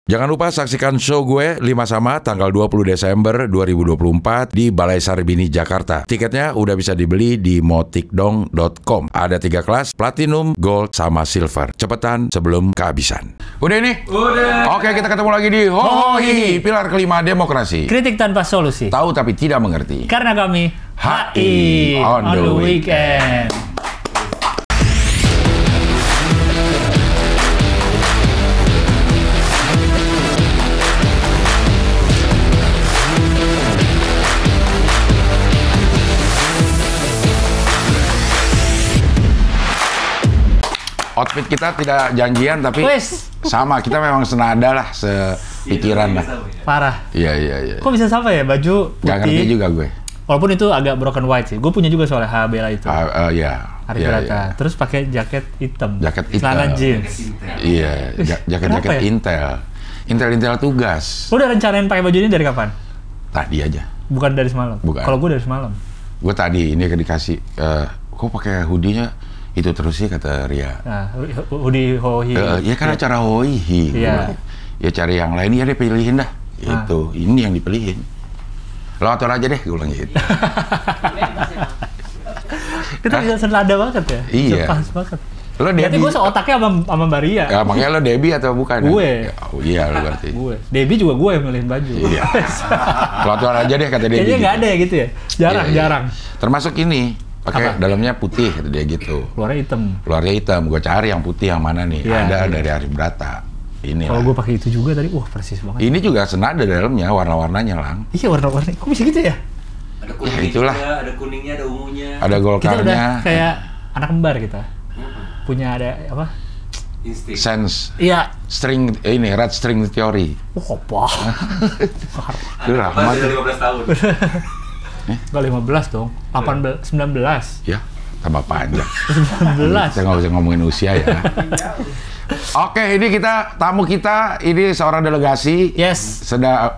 Jangan lupa saksikan show gue 5 Sama tanggal 20 Desember 2024 di Balai Sarbini, Jakarta. Tiketnya udah bisa dibeli di motikdong.com. Ada 3 kelas, Platinum, Gold, sama Silver. Cepetan sebelum kehabisan. Udah ini? Udah. Oke, kita ketemu lagi di Hohi, pilar kelima demokrasi. Kritik tanpa solusi. Tahu tapi tidak mengerti. Karena kami HI on the weekend. Outfit kita tidak janjian tapi sama, kita memang senada lah, sepikiran lah. Parah. Iya. Kok bisa sama ya baju putih? Gak ngerti juga gue. Walaupun itu agak broken white sih. Gue punya juga soalnya Bella itu. Iya. Arif Rata. Terus pakai jaket hitam. Jaket hitam. Celana jeans. Iya, jaket-jaket ya? Intel tugas. Lo udah rencanain pakai baju ini dari kapan? Tadi aja. Bukan dari semalam? Bukan. Kalau gue dari semalam. Gue tadi ini dikasih, kok pakai hoodie-nya itu terus sih, kata Ria. Nah, hoodie Hohi. Ya kan acara Hohi. Iya. Ya cari yang lain, ya deh pilihin dah. Itu, ini yang dipilihin. Lo atur aja deh, gue bilang gitu. Kita bisa senada banget ya? Iya. Pas banget. Lo berarti Debbie. gue seotaknya sama Mbak Ria. Ya, makanya lo Debbie atau bukan? Gue. Ya, oh, iya, lo berarti. Gue. Debbie juga gue yang milihin baju. Iya. Lo atur aja deh, kata Debbie. Kayaknya nggak ada ya gitu ya? Jarang. Termasuk ini. Pakai dalamnya putih, kata dia gitu. Luarnya hitam. Gue cari yang putih yang mana nih? Ada dari Arif Brata. Ini. Kalau gue pakai itu juga tadi, wah persis banget. Ini juga senada dalamnya, warna-warnanya lang. Iya, warna-warni. Kok bisa gitu ya? Ada kuningnya, itulah. Ada kuningnya, ada ungunya. Ada golkarnya. Kita udah kayak anak kembar kita. Punya ada apa? Insting. Sense. Iya. String ini, red string theory. Oh, apa? Itu Rahmat. Ada 15 tahun. Enggak 15 dong. 18, 19. Ya, tambah panjang. 19. Kita nggak usah ngomongin usia ya. Oke, ini tamu kita ini seorang delegasi. Yes.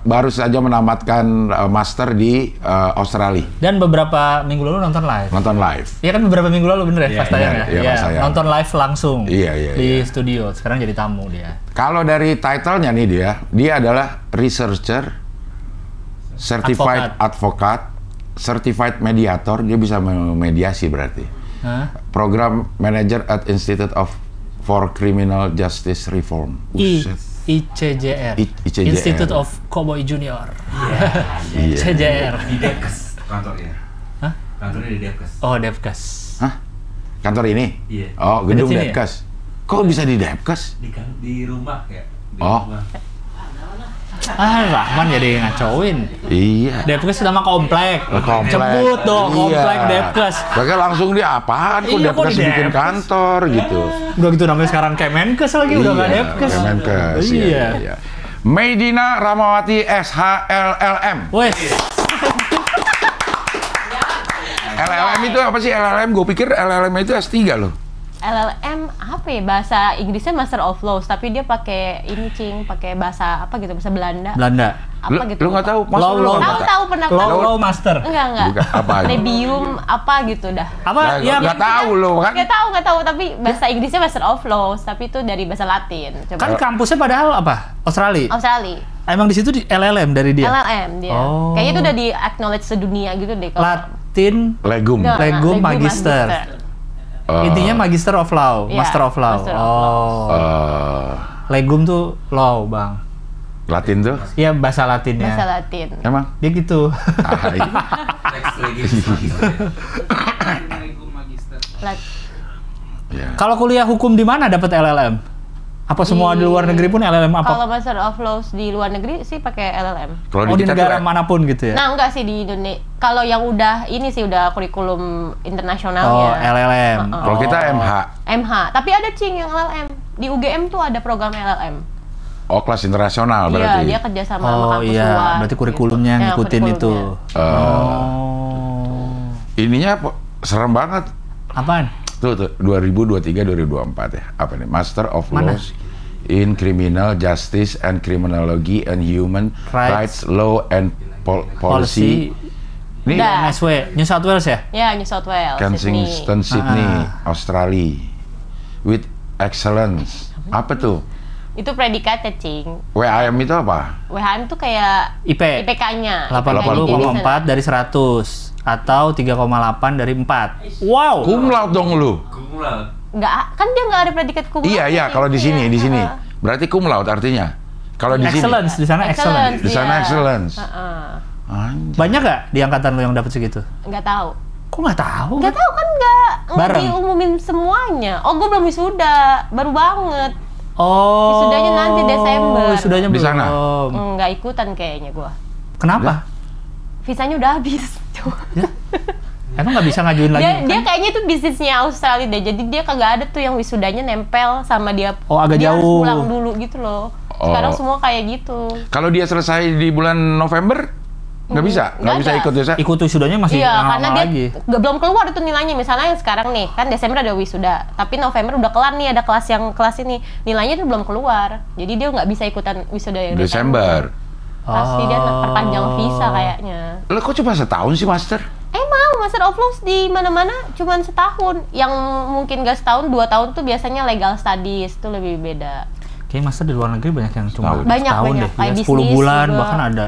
Baru saja menamatkan master di Australia. Dan beberapa minggu lalu nonton live. Iya kan, beberapa minggu lalu bener ya, pas tayang ya? Iya, pas tayang. Nonton live langsung. Iya. Di studio. Sekarang jadi tamu dia. Kalau dari title-nya nih dia adalah researcher, certified advocate, certified mediator. Dia bisa memediasi berarti. Program manager at Institute for Criminal Justice Reform. ICJR. Institute of Cowboy Junior. Iya. ICJR. Di Depkes kantornya. Hah? Kantornya di Depkes. Oh, Depkes. Hah? Kantor ini? Iya. Oh, gedung Ada sini Depkes. Kok bisa di Depkes? Di rumah ya. Di Oh. rumah. Rahman jadi ngacauin. Iya. Depkes nama komplek. Komplek. Cebut dong, komplek Depkes. Makanya langsung dia apaan? Kok Iya, kok Depkes di bikin Depkes? kantor gitu. Udah gitu namanya sekarang Kemenkes lagi, udah nggak Depkes. Kemenkes. Iya. Maidina Ramawati SHLLM. Wes. LLM itu apa sih? LLM? Gue pikir LLM itu S3 loh. LLM apa ya, bahasa Inggrisnya Master of Laws, tapi dia pakai ini pakai bahasa apa gitu, bahasa Belanda. Apa gitu? Lu nggak tahu? Tahu pernah Law Master. Enggak. Bukan, apa? Nebium apa gitu dah. Apa? Ya, nggak tahu lo kan? Nggak tahu, tapi bahasa Inggrisnya Master of Laws, tapi itu dari bahasa Latin. Kan kampusnya padahal apa? Australia. Emang di situ di LLM dari dia. LLM dia. Oh. Kayaknya itu udah di acknowledge sedunia gitu deh. Latin. Legum. Legum Magister. Intinya Magister of Law, Iya, Master of Law. Master of Law. Legum tuh law, Bang. Latin tuh? Iya, bahasa Latinnya. Bahasa Latin. Emang? Dia gitu. Kalau kuliah hukum di mana dapat LLM? Apa semua di luar negeri pun LLM apa? Kalau Master of Laws di luar negeri sih pakai LLM. Kalau di negara manapun gitu ya? Nah, enggak sih di Indonesia. Kalau yang udah ini sih udah kurikulum internasionalnya. Oh, LLM. Kalau kita MH. Tapi ada yang LLM. Di UGM tuh ada program LLM. Oh, kelas internasional berarti. Iya, dia kerja sama kampus iya, luar. berarti kurikulumnya gitu. ngikutin itu. Ininya serem banget. Apaan? Tuh 2023-2024 ya. Apa nih? Master of Laws in Criminal Justice and Criminology and Human Rights Law and Policy. Ini NSW, New South Wales ya? Ya, New South Wales, Kensington, Sydney, Australia. With excellence. Apa tuh? Itu predikatnya, Cing. WAM itu apa? WHM tuh kayak IPK-nya. 80,4 dari 100 atau 3,8 dari 4. Wow. Cum laude dong lu. Cum laude. Enggak, kan dia nggak ada predikat cum laude. Iya, kalau di sini. Berarti cum laude artinya. Kalau di sini. Excellence, di sana excellence. Di sana excellence. Banyak nggak di angkatan lu yang dapat segitu? Nggak tahu. Kok nggak tahu? Nggak tahu kan nggak diumumin semuanya. Oh, gue belum wisuda, baru banget. Oh. Wisudanya nanti Desember. Wisudanya di sana? Nggak ikutan kayaknya gue. Kenapa? Visanya udah habis. Ya? Emang nggak bisa ngajuin lagi? Dia kayaknya itu bisnisnya Australia deh. Jadi dia kagak ada tuh yang wisudanya nempel sama dia. Oh, agak dia jauh. Harus pulang dulu gitu loh. Sekarang semua kayak gitu. Kalau dia selesai di bulan November, nggak bisa ikut wisuda? Ikut wisudanya masih karena dia lagi. Belum keluar itu nilainya. Misalnya yang sekarang nih, kan Desember ada wisuda, tapi November udah kelar nih, ada kelas ini. Nilainya itu belum keluar. Jadi dia nggak bisa ikutan wisuda yang Desember. Pasti dia perpanjang visa kayaknya. Lo kok cuma setahun sih, Master? Master of Laws di mana-mana cuma setahun. Yang mungkin gak setahun, 2 tahun tuh biasanya legal studies, itu lebih beda. Kayaknya master di luar negeri banyak yang cuma setahun deh. Kayak 10 bulan juga. Bahkan ada.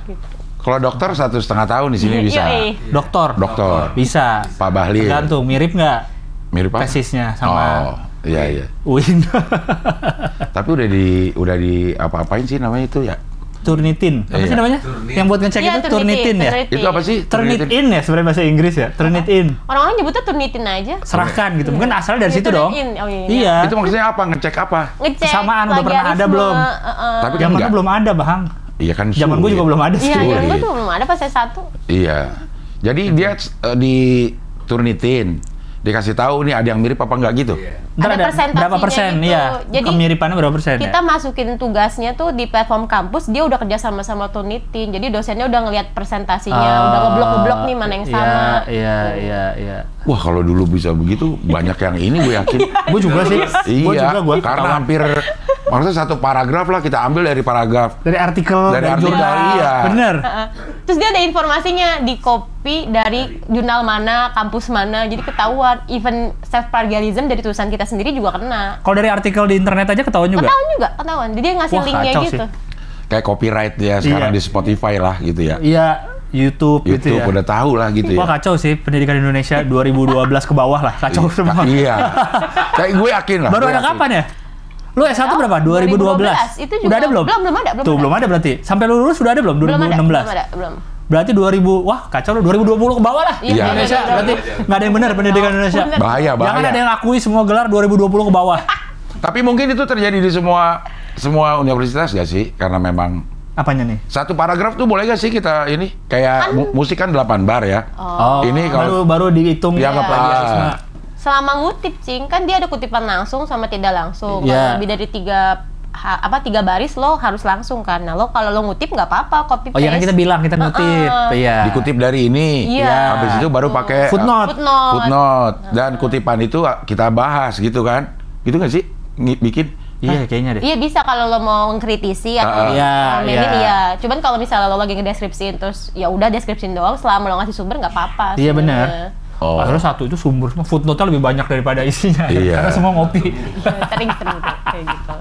Gitu. Kalau dokter 1,5 tahun di sini bisa. Dokter bisa. Pak Bahlil. Tergantung, mirip nggak? Mirip apa? Tesisnya sama. Iya. UIN. Tapi udah di apa-apain sih namanya itu ya? Turnitin. Apa sih namanya? Yang buat ngecek itu Turnitin ya? Itu apa sih? Turnitin ya sebenarnya bahasa Inggris ya? Turnitin. Orang-orang nyebutnya Turnitin aja. Serahkan gitu. Mungkin asalnya dari situ dong. Iya. Itu maksudnya apa? Ngecek apa? Ngecek. Kesamaan udah pernah ada belum? Tapi kan zaman belum ada, Bang. Iya kan. Zaman gue juga belum ada sih. Iya, zaman gue tuh belum ada pas S1. Iya. Jadi dia di Turnitin. Dikasih tahu nih ada yang mirip apa enggak gitu. Ada persentasinya berapa persen gitu. Ya. Jadi kemiripannya berapa persen kita masukin tugasnya tuh di platform kampus, dia udah kerja sama Turnitin. Jadi dosennya udah ngelihat persentasinya, udah ngeblok nih mana yang sama. Iya. Wah, kalau dulu bisa begitu banyak yang ini gue yakin. Gue juga sih. Iya, karena hampir maksudnya satu paragraf lah kita ambil dari paragraf. Dari artikel, iya. Bener. Terus dia ada informasinya di copy dari jurnal mana, kampus mana, jadi ketahuan. Even self plagiarism dari tulisan kita sendiri juga kena. Kalau dari artikel di internet aja ketahuan juga? Ketahuan. Jadi dia ngasih linknya gitu. Sih. Kayak copyright ya sekarang di Spotify lah gitu ya. Iya, YouTube gitu ya. Udah tahu lah gitu ya. Wah, kacau sih pendidikan Indonesia 2012 ke bawah lah, kacau semua. Iya. Kayak gue yakin lah. Baru ada kapan ya? Lu S1 berapa? 2012? Itu juga udah ada belum? Belum ada. Tuh, belum ada berarti. Sampai lu lulus sudah ada belum? 2016? Belum. Berarti 2000, wah kacau lu, 2020 ke bawah lah. Iya. Indonesia, berarti nggak ada yang benar pendidikan Indonesia. Bahaya. Jangan ada yang akui semua gelar 2020 ke bawah. Tapi mungkin itu terjadi di semua universitas gak sih? Karena memang apanya nih? Satu paragraf tuh boleh gak sih kita ini? Kayak musik kan 8 bar ya. Ini kalau baru dihitung ya plagiarisme. Selama ngutip, Cing, kan dia ada kutipan langsung sama tidak langsung. Kalau lebih dari 3 baris lo harus langsung kan. Nah, kalau lo ngutip nggak apa-apa, copy paste. Oh, ya kan kita bilang kita ngutip. Iya. Dikutip dari ini. Iya. Habis itu baru pakai footnote. Dan kutipan itu kita bahas gitu kan. Gitu nggak sih? Bikin? Iya, kayaknya deh. Iya, bisa kalau lo mau ngkritisi atau iya. Cuman kalau misalnya lo lagi ngedeskripsiin terus ya udah deskripsiin doang, selama lo ngasih sumber nggak apa-apa. Iya, benar. Padahal satu itu sumber, footnote-nya lebih banyak daripada isinya. Iya. Karena semua ngopi. Sering kayak gitu.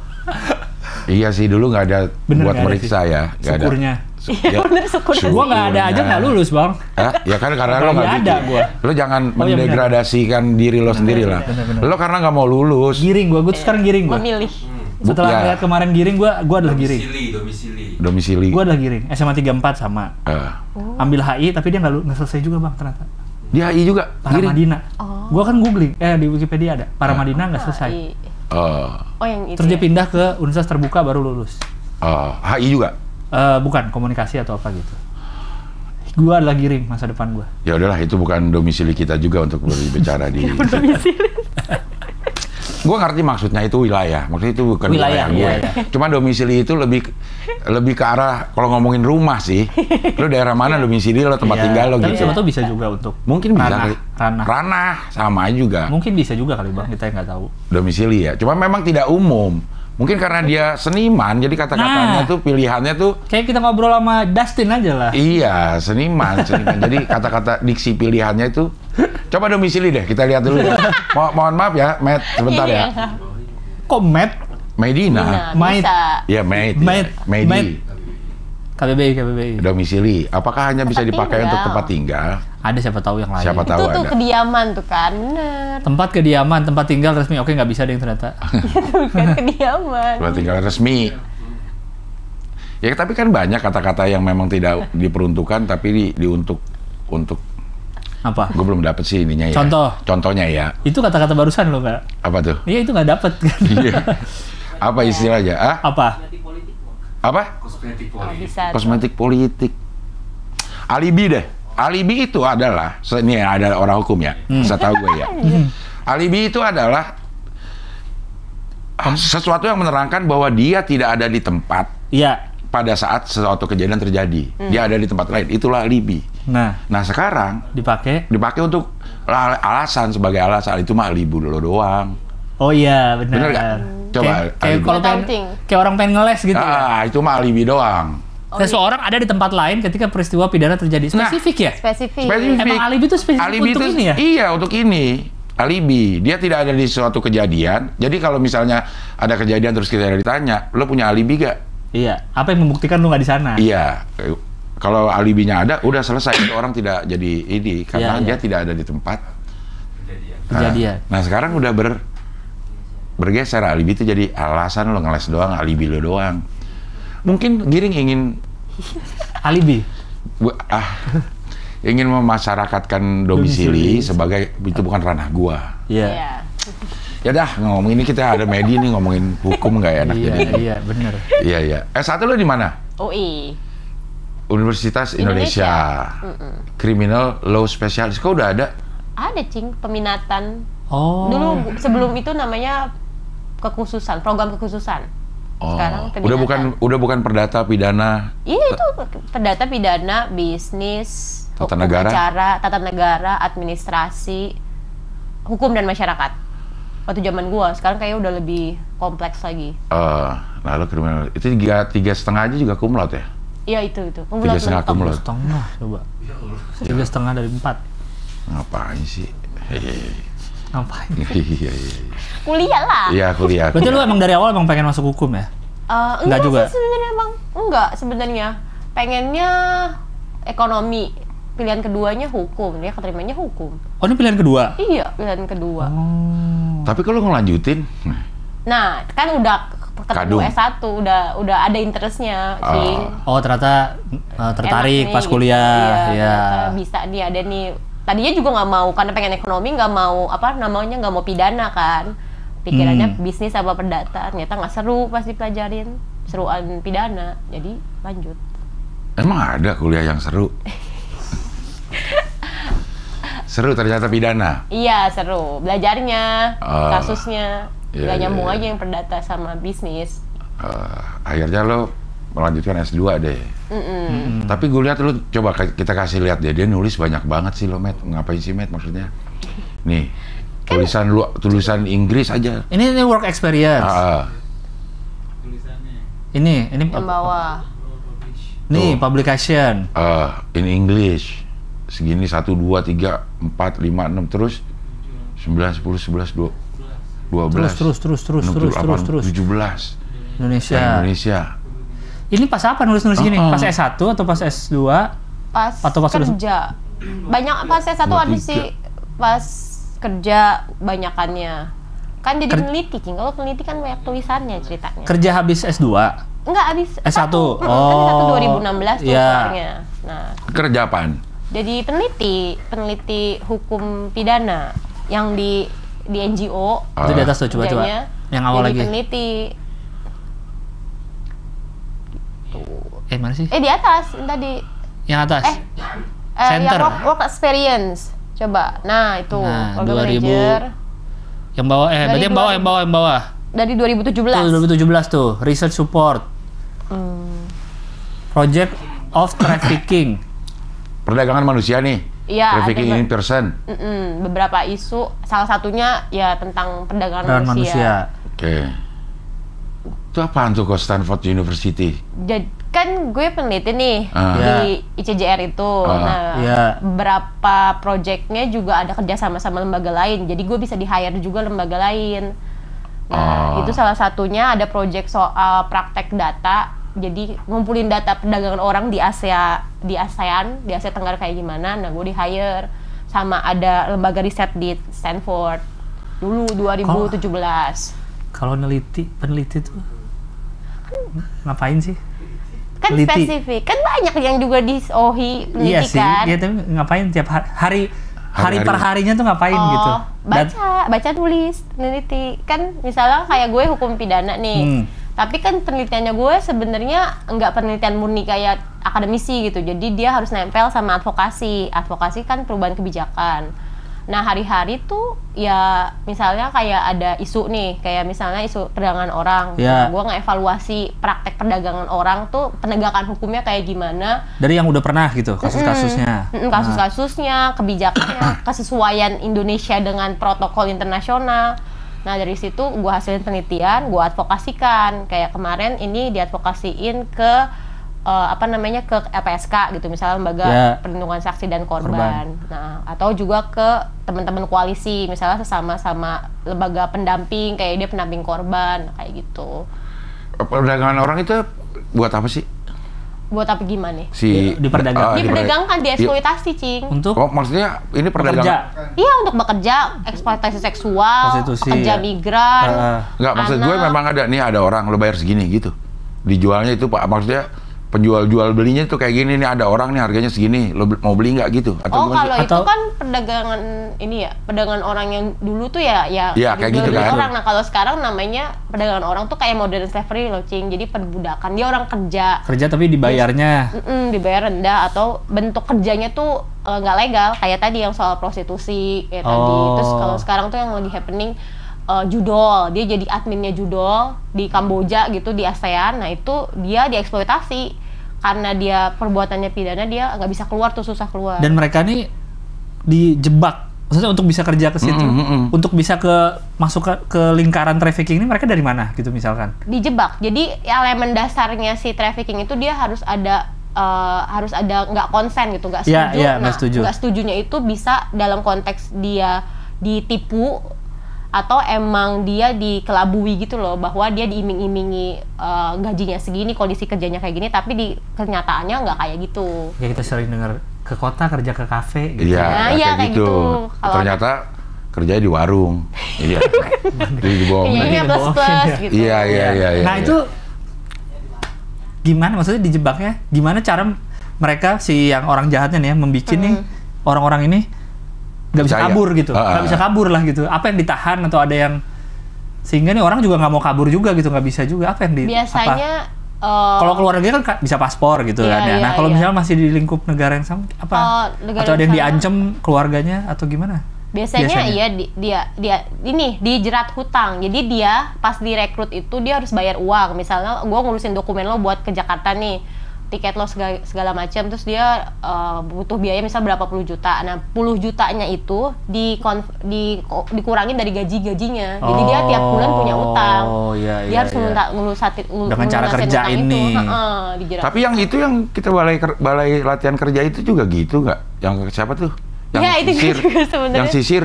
Iya sih, dulu nggak ada buat meriksa ya. Syukurnya. Iya, bener syukurnya. Gua nggak ada aja nggak lulus, Bang. Ya kan karena lo nggak ada gua. Lo jangan mendegradasikan diri lo sendiri lah. Lo karena nggak mau lulus. Giring gua tuh sekarang giring gua. Memilih. Setelah lihat kemarin giring, gua adalah giring. Domisili. Gua adalah giring. SMA 34 sama. Ambil HI, tapi dia nggak selesai juga, Bang, ternyata. Di HI juga? Paramadina. Gua kan googling, di Wikipedia ada. Paramadina nggak selesai. Yang itu. Terus dia pindah ke universitas terbuka baru lulus. HI juga? Bukan, komunikasi atau apa gitu. Gua adalah giring masa depan gua. Ya udahlah, itu bukan domisili kita juga untuk berbicara di. Gue ngerti maksudnya itu wilayah, maksudnya itu bukan wilayah gue. Iya. Cuma domisili itu lebih ke arah kalau ngomongin rumah sih. Lo daerah mana domisili lo, tempat tinggal lo gitu. Tapi siapa tahu bisa juga untuk mungkin bisa ranah sama juga. Mungkin bisa juga kali, Bang, kita nggak tahu. Domisili ya, cuma memang tidak umum. Mungkin karena dia seniman, jadi kata-katanya tuh pilihannya tuh kayak kita ngobrol sama Dustin aja lah. Iya, seniman. Jadi kata-kata diksi pilihannya itu. Coba domisili deh, kita lihat dulu ya. Mohon maaf ya, Matt, sebentar ya. Kok Matt? Medina. Bisa. Ya, Medi. KBBI. Domisili. Apakah hanya bisa dipakai untuk tempat tinggal? Ada siapa tahu yang lain. Siapa tahu itu tuh ada. kediaman tuh kan, bener. Tempat kediaman, tempat tinggal resmi. Oke, nggak bisa deh ternyata. Itu kan kediaman. Tempat tinggal resmi. Ya, tapi kan banyak kata-kata yang memang tidak diperuntukkan, tapi untuk apa? Gue belum dapet sih ininya ya. Contohnya ya. Itu kata-kata barusan lo nggak? Apa tuh? Iya, itu nggak dapet kan? Iya. Apa istilahnya? Apa? Kosmetik politik. Alibi deh. Alibi itu adalah, ini ada orang hukum ya, saya tahu gue ya. Alibi itu adalah sesuatu yang menerangkan bahwa dia tidak ada di tempat. Iya. Pada saat sesuatu kejadian terjadi, dia ada di tempat lain. Itulah alibi. Nah sekarang dipakai untuk alasan, sebagai alasan. Itu mah alibi dulu doang. Oh iya, benar. Bener nggak? Coba. Kayak kalau kayak orang pengen ngeles gitu. Itu mah alibi doang. Seseorang ada di tempat lain ketika peristiwa pidana terjadi. Spesifik ya? Spesifik. Emang alibi itu spesifik alibi untuk itu, ini ya? Iya, untuk ini. Alibi. Dia tidak ada di suatu kejadian. Jadi kalau misalnya ada kejadian terus kita ditanya, lo punya alibi gak? Iya. Apa yang membuktikan lo nggak di sana? Iya. Kalau alibinya ada, udah selesai. Itu orang tidak jadi ini. Karena dia tidak ada di tempat kejadian. Nah sekarang udah bergeser. Alibi itu jadi alasan lo ngeles doang, alibi lo doang. Mungkin Giring ingin alibi. Ingin memasyarakatkan domisili sebagai itu bukan ranah gua. Iya. Ya dah, ngomong ini kita ada media nih ngomongin hukum nggak enak jadi. Iya, benar. Iya. S1 lo di mana? UI. Universitas Indonesia. Criminal Law Specialist. Kok udah ada? Ada, Cing, peminatan. Oh. Dulu sebelum itu namanya kekhususan, program kekhususan. Sekarang peminatan. Udah bukan perdata pidana. Iya, itu perdata pidana, bisnis, tata hukum negara, acara, tata negara, administrasi, hukum dan masyarakat. Waktu zaman gua, sekarang kayaknya udah lebih kompleks lagi. Lalu kriminal itu 3,5 aja juga cum laude ya? Iya itu. 3,5 cum laude. Setengah coba. 3,5 dari 4. Ngapain sih? Ngapain? Iya. Kuliah lah. Iya kuliah. Berarti lu emang dari awal emang pengen masuk hukum ya? Enggak juga. Sih sebenarnya bang. Enggak sebenarnya. Pengennya ekonomi. Pilihan keduanya hukum. Dia keterimanya hukum. Oh ini pilihan kedua? Iya pilihan kedua. Tapi kalau ngelanjutin? Nah kan udah ketemu S1 udah ada interestnya, Cing. Oh ternyata tertarik nih, pas kuliah. Gitu. Iya. Bisa nih ada nih. Tadinya juga nggak mau karena pengen ekonomi, nggak mau nggak mau pidana kan. Pikirannya bisnis apa perdata. Ternyata nggak seru pas dipelajarin. Seruan pidana. Jadi lanjut. Emang ada kuliah yang seru? Seru ternyata pidana. Iya seru, belajarnya, kasusnya, nggak nyambung aja yang perdata sama bisnis. Akhirnya lo melanjutkan S2 deh. Tapi gue lihat lo coba kita kasih lihat deh, dia nulis banyak banget sih lo, Matt. Ngapain sih, Matt, maksudnya? Nih, tulisan Inggris aja. Ini work experience. Ini yang bawah. Nih publication. In English. Segini 1, 2, 3, 4, 5, 6 terus 9, 10, 11, 12 terus 17 Indonesia. Ini pas apa nulis gini? Pas S1 atau pas S2? Atau pas kerja. Banyak pas S1 ada sih. Pas kerja banyakannya. Kan jadi peneliti, King. Kalau peneliti kan banyak tulisannya ceritanya. Kerja habis S2? Enggak, habis S1. Oh. Kan S1 2016 tuh keluarnya. Nah, kerja apaan? Jadi peneliti hukum pidana yang di NGO. Itu di atas tuh, coba. Yang awal lagi. Peneliti. Mana sih? Di atas, tadi. Yang atas? Center. Yang work experience. Coba. Nah, itu. Nah, 2000. Manager. Yang bawah, berarti yang bawah. Dari 2017. Tuh, 2017 tuh. Research support. Project of trafficking. Perdagangan manusia nih. Iya. Trafficking in person. Beberapa isu. Salah satunya ya tentang perdagangan manusia. Oke. Itu apaan tuh kok Stanford University? Jadi kan gue peneliti nih di ICJR itu. Beberapa proyeknya juga ada kerja sama lembaga lain. Jadi gue bisa di-hire juga lembaga lain. Nah, itu salah satunya ada project soal praktek data. Jadi ngumpulin data perdagangan orang di Asia Tenggara kayak gimana. Nah, gue di hire sama ada lembaga riset di Stanford dulu 2017. Kalau peneliti tuh ngapain sih? Kan spesifik, kan banyak yang juga di OHI peneliti kan. Iya, tapi ngapain tiap hari per harinya tuh ngapain gitu? Baca tulis, peneliti. Kan misalnya kayak gue hukum pidana nih. Tapi kan penelitiannya gue sebenarnya nggak penelitian murni kayak akademisi gitu. Jadi dia harus nempel sama advokasi. Advokasi kan perubahan kebijakan. Nah, hari-hari tuh ya misalnya kayak ada isu nih, kayak misalnya isu perdagangan orang. Yeah. Gue ngevaluasi praktek perdagangan orang tuh penegakan hukumnya kayak gimana. Dari yang udah pernah gitu, kasus-kasusnya. Kasus-kasusnya, kebijakannya, kesesuaian Indonesia dengan protokol internasional. Nah, dari situ gue hasilin penelitian, gue advokasikan. Kayak kemarin ini diadvokasiin ke ke LPSK gitu, misalnya lembaga perlindungan saksi dan korban. Nah, atau juga ke teman-teman koalisi, misalnya sesama lembaga pendamping, kayak dia pendamping korban, kayak gitu. Perdagangan orang itu buat apa sih? Buat apa gimana nih? Diperdagangkan, dieksploitasi, Cing. Untuk? Maksudnya ini perdagangan? Iya, untuk bekerja, eksploitasi seksual, pekerja migran. Enggak, maksud gue memang ada orang, lo bayar segini gitu. Dijualnya itu, Pak, maksudnya penjual belinya tuh kayak gini nih, ada orang nih harganya segini, lo mau beli nggak gitu? Atau kalau itu kan perdagangan perdagangan orang yang dulu tuh ya kayak gitu kan. Orang. Nah, kalau sekarang namanya perdagangan orang tuh kayak modern slavery loh, Cing. Jadi perbudakan, dia orang kerja tapi dibayarnya dibayar rendah, atau bentuk kerjanya tuh nggak legal, kayak tadi yang soal prostitusi kayak tadi. Terus kalau sekarang tuh yang lagi happening judol, dia jadi adminnya judol di Kamboja gitu, di ASEAN. Nah, itu dia dieksploitasi karena dia perbuatannya pidana, dia nggak bisa keluar tuh, susah keluar. Dan mereka nih dijebak, maksudnya untuk bisa kerja ke situ, untuk bisa masuk ke lingkaran trafficking ini, mereka dari mana gitu misalkan? Dijebak. Jadi elemen dasarnya si trafficking itu dia harus ada nggak konsen gitu, nggak setuju. Nggak setujunya itu bisa dalam konteks dia ditipu, atau emang dia dikelabui gitu loh, bahwa dia diiming-imingi gajinya segini, kondisi kerjanya kayak gini, tapi di kenyataannya nggak kayak gitu. Ya, kita sering dengar ke kota kerja ke kafe gitu. Iya, kayak gitu. Ternyata kerjanya di warung. Iya. Dibohongin. Iya, plus gitu. Iya. Nah, itu gimana maksudnya dijebaknya? Gimana cara mereka, si yang orang jahatnya nih ya, membuat nih orang-orang ini nggak bisa kabur gitu, nggak bisa kabur lah gitu. Apa yang ditahan atau ada yang sehingga nih orang juga nggak mau kabur juga gitu, nggak bisa juga. Apa yang biasanya kalau keluarga kan bisa paspor gitu kan ya. Nah, kalau misalnya masih di lingkup negara yang sama, atau ada yang diancam keluarganya atau gimana? Biasanya iya dia ini dijerat hutang. Jadi dia pas direkrut itu dia harus bayar uang. Misalnya gue ngurusin dokumen lo buat ke Jakarta nih, tiket lo segala macam, terus dia butuh biaya misal berapa puluh juta. Nah, puluh jutanya itu dikurangin dari gajinya. Jadi dia tiap bulan punya utang. Dia harus ngelusatin dengan cara kerja ini. Tapi yang itu yang kita balai latihan kerja itu juga gitu nggak? Yang siapa tuh? Yang sisir. Yang sisir.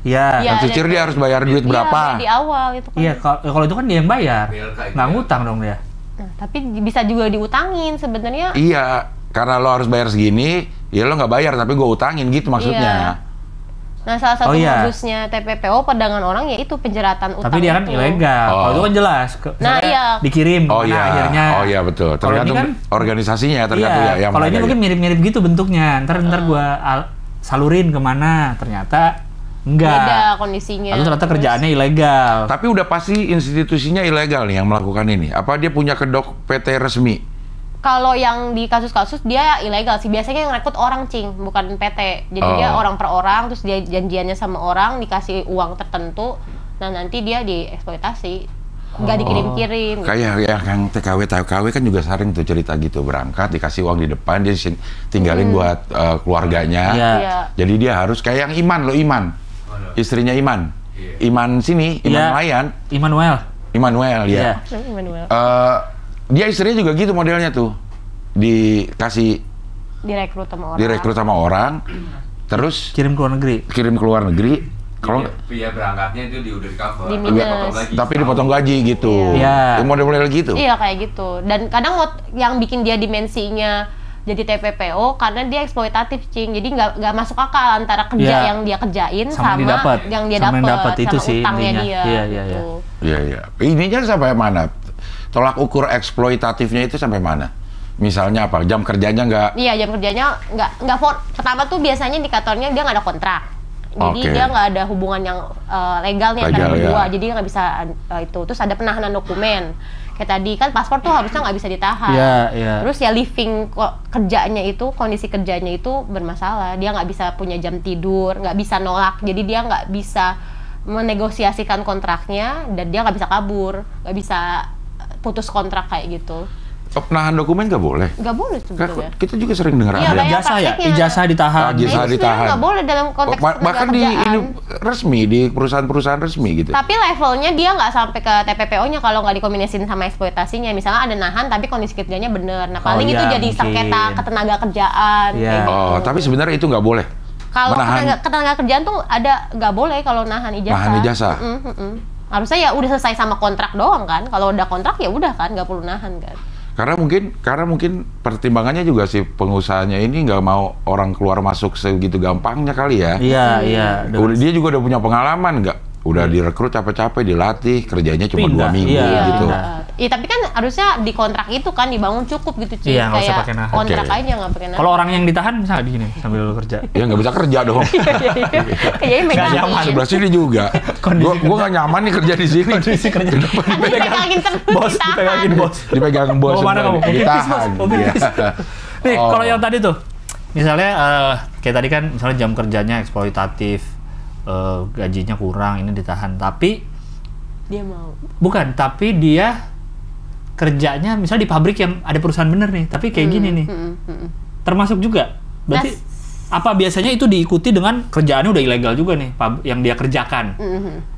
Yang sisir dia harus bayar duit berapa? Di awal itu kan. Iya, kalau itu kan dia yang bayar. Nggak ngutang dong dia. Nah, tapi bisa juga diutangin sebenarnya. Iya, karena lo harus bayar segini, ya lo nggak bayar, tapi gue utangin gitu maksudnya. Iya. Nah, salah satu modusnya TPPO perdagangan orang ya itu penjeratan utang. Tapi dia kan ilegal. Kalau itu kan jelas. Dikirim akhirnya. Oh iya betul. Tergantung kan, organisasinya tergantung ya. Kalau ini mungkin mirip-mirip gitu bentuknya. Ntar gue salurin kemana, ternyata enggak. Beda kondisinya. Atau ternyata kerjaannya ilegal. Tapi udah pasti institusinya ilegal nih yang melakukan ini. Apa dia punya kedok PT resmi? Kalau yang di kasus-kasus dia ilegal sih. Biasanya yang rekrut orang, Cing, bukan PT. Jadi dia orang per orang, terus dia janjiannya sama orang, dikasih uang tertentu. Nah, nanti dia dieksploitasi. Nggak dikirim-kirim. Kayak yang TKW kan juga sering tuh cerita gitu, berangkat dikasih uang di depan, dia tinggalin buat keluarganya. Jadi dia harus kayak yang Iman. Istrinya Iman sini, Nelayan. Immanuel ya. Dia istrinya juga gitu modelnya tuh, direkrut sama orang, terus kirim ke luar negeri, Kalau biaya berangkatnya itu udah di cover, tapi dipotong gaji gitu. Iya. Model-model gitu. Iya kayak gitu. Dan kadang yang bikin dia dimensinya jadi TPPO karena dia eksploitatif, Cing. Jadi nggak masuk akal antara kerja yang dia kerjain sama yang dia dapat itu sama sih utangnya intinya. dia. Iya. Ininya sampai mana? Tolak ukur eksploitatifnya itu sampai mana? Misalnya apa? Jam kerjanya nggak? Iya, jam kerjanya nggak. Pertama tuh biasanya indikatornya dia nggak ada kontrak. Jadi dia nggak ada hubungan yang legal nih antara berdua, jadi nggak bisa itu. Terus ada penahanan dokumen. Kayak tadi kan paspor tuh harusnya nggak bisa ditahan. Terus ya living kerjanya itu, kondisi kerjanya itu bermasalah. Dia nggak bisa punya jam tidur, nggak bisa nolak. Jadi dia nggak bisa menegosiasikan kontraknya dan dia nggak bisa kabur, nggak bisa putus kontrak kayak gitu. Penahan dokumen nggak boleh? Nggak boleh sebetulnya. Kita juga sering dengar ada. Ijazah ditahan. Ijazah ditahan. Nggak boleh dalam konteks bahkan di ini resmi, di perusahaan-perusahaan resmi gitu. Tapi levelnya dia nggak sampai ke TPPO-nya kalau nggak dikombinasiin sama eksploitasinya. Misalnya ada nahan tapi kondisi kerjanya bener. Nah paling itu jadi sengketa ketenaga kerjaan. Gitu. Tapi sebenarnya itu nggak boleh. Kalau ketenaga kerjaan tuh ada nggak boleh kalau nahan ijazah. Nahan ijazah. Harusnya ya udah selesai sama kontrak doang kan. Kalau udah kontrak ya udah kan, nggak perlu nahan kan. Karena mungkin pertimbangannya juga si pengusahanya ini nggak mau orang keluar masuk segitu gampangnya kali ya. Iya. Dia juga udah punya pengalaman udah direkrut capek-capek, dilatih, kerjanya cuma 2 minggu gitu. Iya, tapi kan harusnya di kontrak itu kan dibangun cukup gitu, Cing. Iya, nggak usah pakai nahan. Kontrak aja nggak pakai nahan. Kalau orang yang ditahan misalnya di sini sambil kerja. Ya nggak bisa kerja dong. Iya, nggak nyaman. Sebelah sini juga. Gue nggak nyaman nih kerja di sini. Kondisi kerja. Dipegangin bos. Dipegang bos. Mau mana kamu? Ditahan. Nih, kalau yang tadi tuh, misalnya kayak tadi kan, misalnya jam kerjanya eksploitatif, gajinya kurang, ini ditahan. Tapi dia mau. Bukan, tapi dia kerjanya misalnya di pabrik yang ada perusahaan bener nih, tapi kayak gini nih. Termasuk juga. Berarti apa biasanya itu diikuti dengan kerjaannya udah ilegal juga nih, yang dia kerjakan?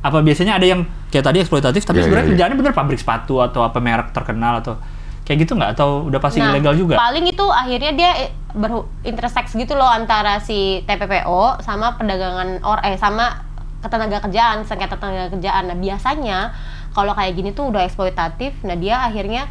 Apa biasanya ada yang kayak tadi eksploitatif, tapi sebenarnya kerjaannya bener pabrik sepatu atau apa merek terkenal atau kayak gitu nggak? Atau udah pasti ilegal juga? Paling itu akhirnya dia interseks gitu loh antara si TPPO sama perdagangan sama ketenaga kerjaan, sengketa tenaga kerjaan. Nah biasanya kalau kayak gini tuh udah eksploitatif, nah dia akhirnya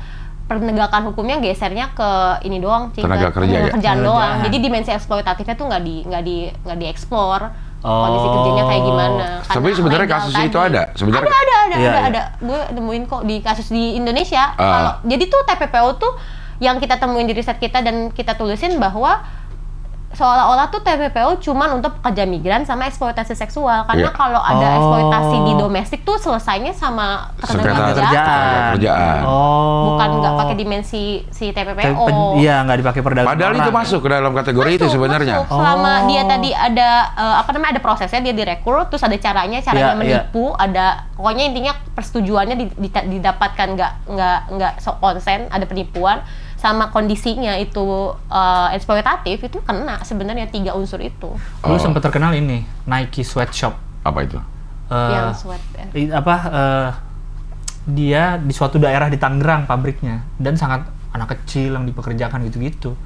penegakan hukumnya gesernya ke ini doang, tenaga kerjaan doang. Jadi dimensi eksploitatifnya tuh nggak dieksplor. Kondisi kerjanya kayak gimana. Tapi sebenarnya kasus itu ada. Ada. Gue nemuin kok di kasus di Indonesia. Jadi tuh TPPO tuh yang kita temuin di riset kita dan kita tulisin bahwa seolah-olah tuh TPPO cuman untuk pekerja migran sama eksploitasi seksual. Karena kalau ada eksploitasi di domestik tuh selesainya sama ketenaga kerjaan. Bukan nggak pakai dimensi si TPPO. Iya, nggak dipakai perdagangan. Padahal itu masuk ke dalam kategori itu sebenarnya. Selama dia tadi ada ada prosesnya, dia direkrut, terus ada caranya menipu, ada pokoknya intinya persetujuannya didapatkan nggak konsen, ada penipuan. Sama kondisinya itu eksploitatif, itu kena sebenarnya 3 unsur itu. Lu sempat terkenal ini Nike Sweatshop. Apa itu? Yang sweat ya. Dia di suatu daerah di Tangerang pabriknya dan sangat anak kecil yang dipekerjakan gitu-gitu.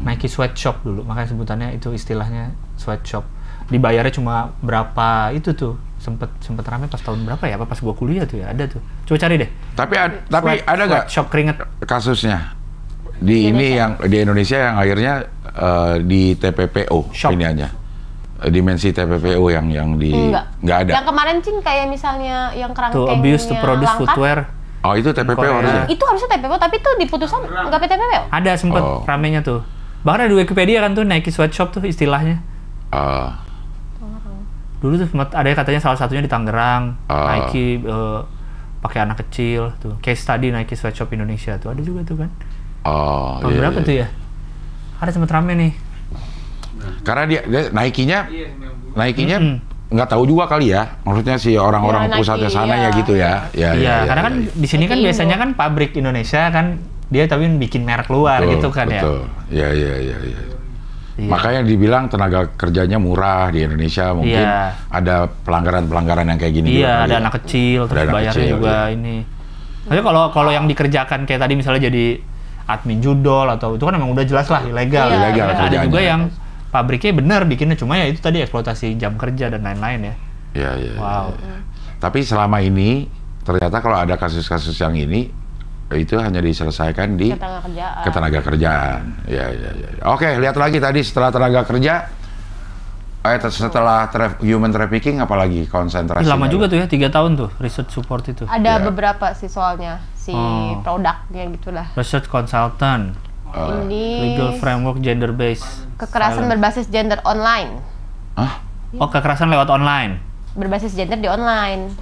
Nike Sweatshop dulu, makanya sebutannya itu istilahnya sweatshop. Dibayarnya cuma berapa itu tuh. Sempet rame pas tahun berapa ya? Pas gua kuliah tuh ya, ada tuh. Coba cari deh. Tapi ada nggak shop keringet kasusnya di Indonesia yang akhirnya di TPPO shop. Ini aja dimensi TPPO yang di nggak ada. Yang kemarin Cing kayak misalnya yang kerangkengnya to abuse to produce footwear. Oh itu TPPO harusnya. Itu harusnya TPPO, tapi tuh diputusan nggak TPPO. Ada sempet ramenya tuh. Bahkan ada di Wikipedia kan tuh Nike Sweatshop tuh istilahnya. Dulu tuh ada katanya salah satunya di Tangerang, Nike pakai anak kecil tuh. Case study Nike Sweatshop Indonesia tuh ada juga tuh kan. Tahun berapa tuh ya? Ada sempet rame nih. Karena dia Nike-nya nggak tahu juga kali ya. Maksudnya si orang-orang pusatnya sana ya gitu ya. Iya, karena kan di sini kan biasanya kan pabrik Indonesia kan dia tapi bikin merek luar gitu kan ya. Betul. Iya. Makanya dibilang tenaga kerjanya murah di Indonesia, mungkin ada pelanggaran-pelanggaran yang kayak gini. Iya, ada anak kecil terus bayarnya juga ini. Tapi kalau yang dikerjakan kayak tadi misalnya jadi admin judol atau itu kan memang udah jelas lah ilegal. Ilegal ada juga yang pabriknya bener bikinnya, cuma ya itu tadi eksploitasi jam kerja dan lain-lain ya. Iya. Wow. Tapi selama ini ternyata kalau ada kasus-kasus yang ini itu hanya diselesaikan di ketenaga kerjaan. Ya. Oke, lihat lagi tadi setelah tenaga kerja, setelah human trafficking, apalagi konsentrasi. Lama juga tuh ya, 3 tahun tuh research support itu. Ada beberapa sih soalnya produknya gitulah. Research consultant, legal framework gender based, kekerasan berbasis gender online. Oh, kekerasan lewat online. Berbasis gender di online.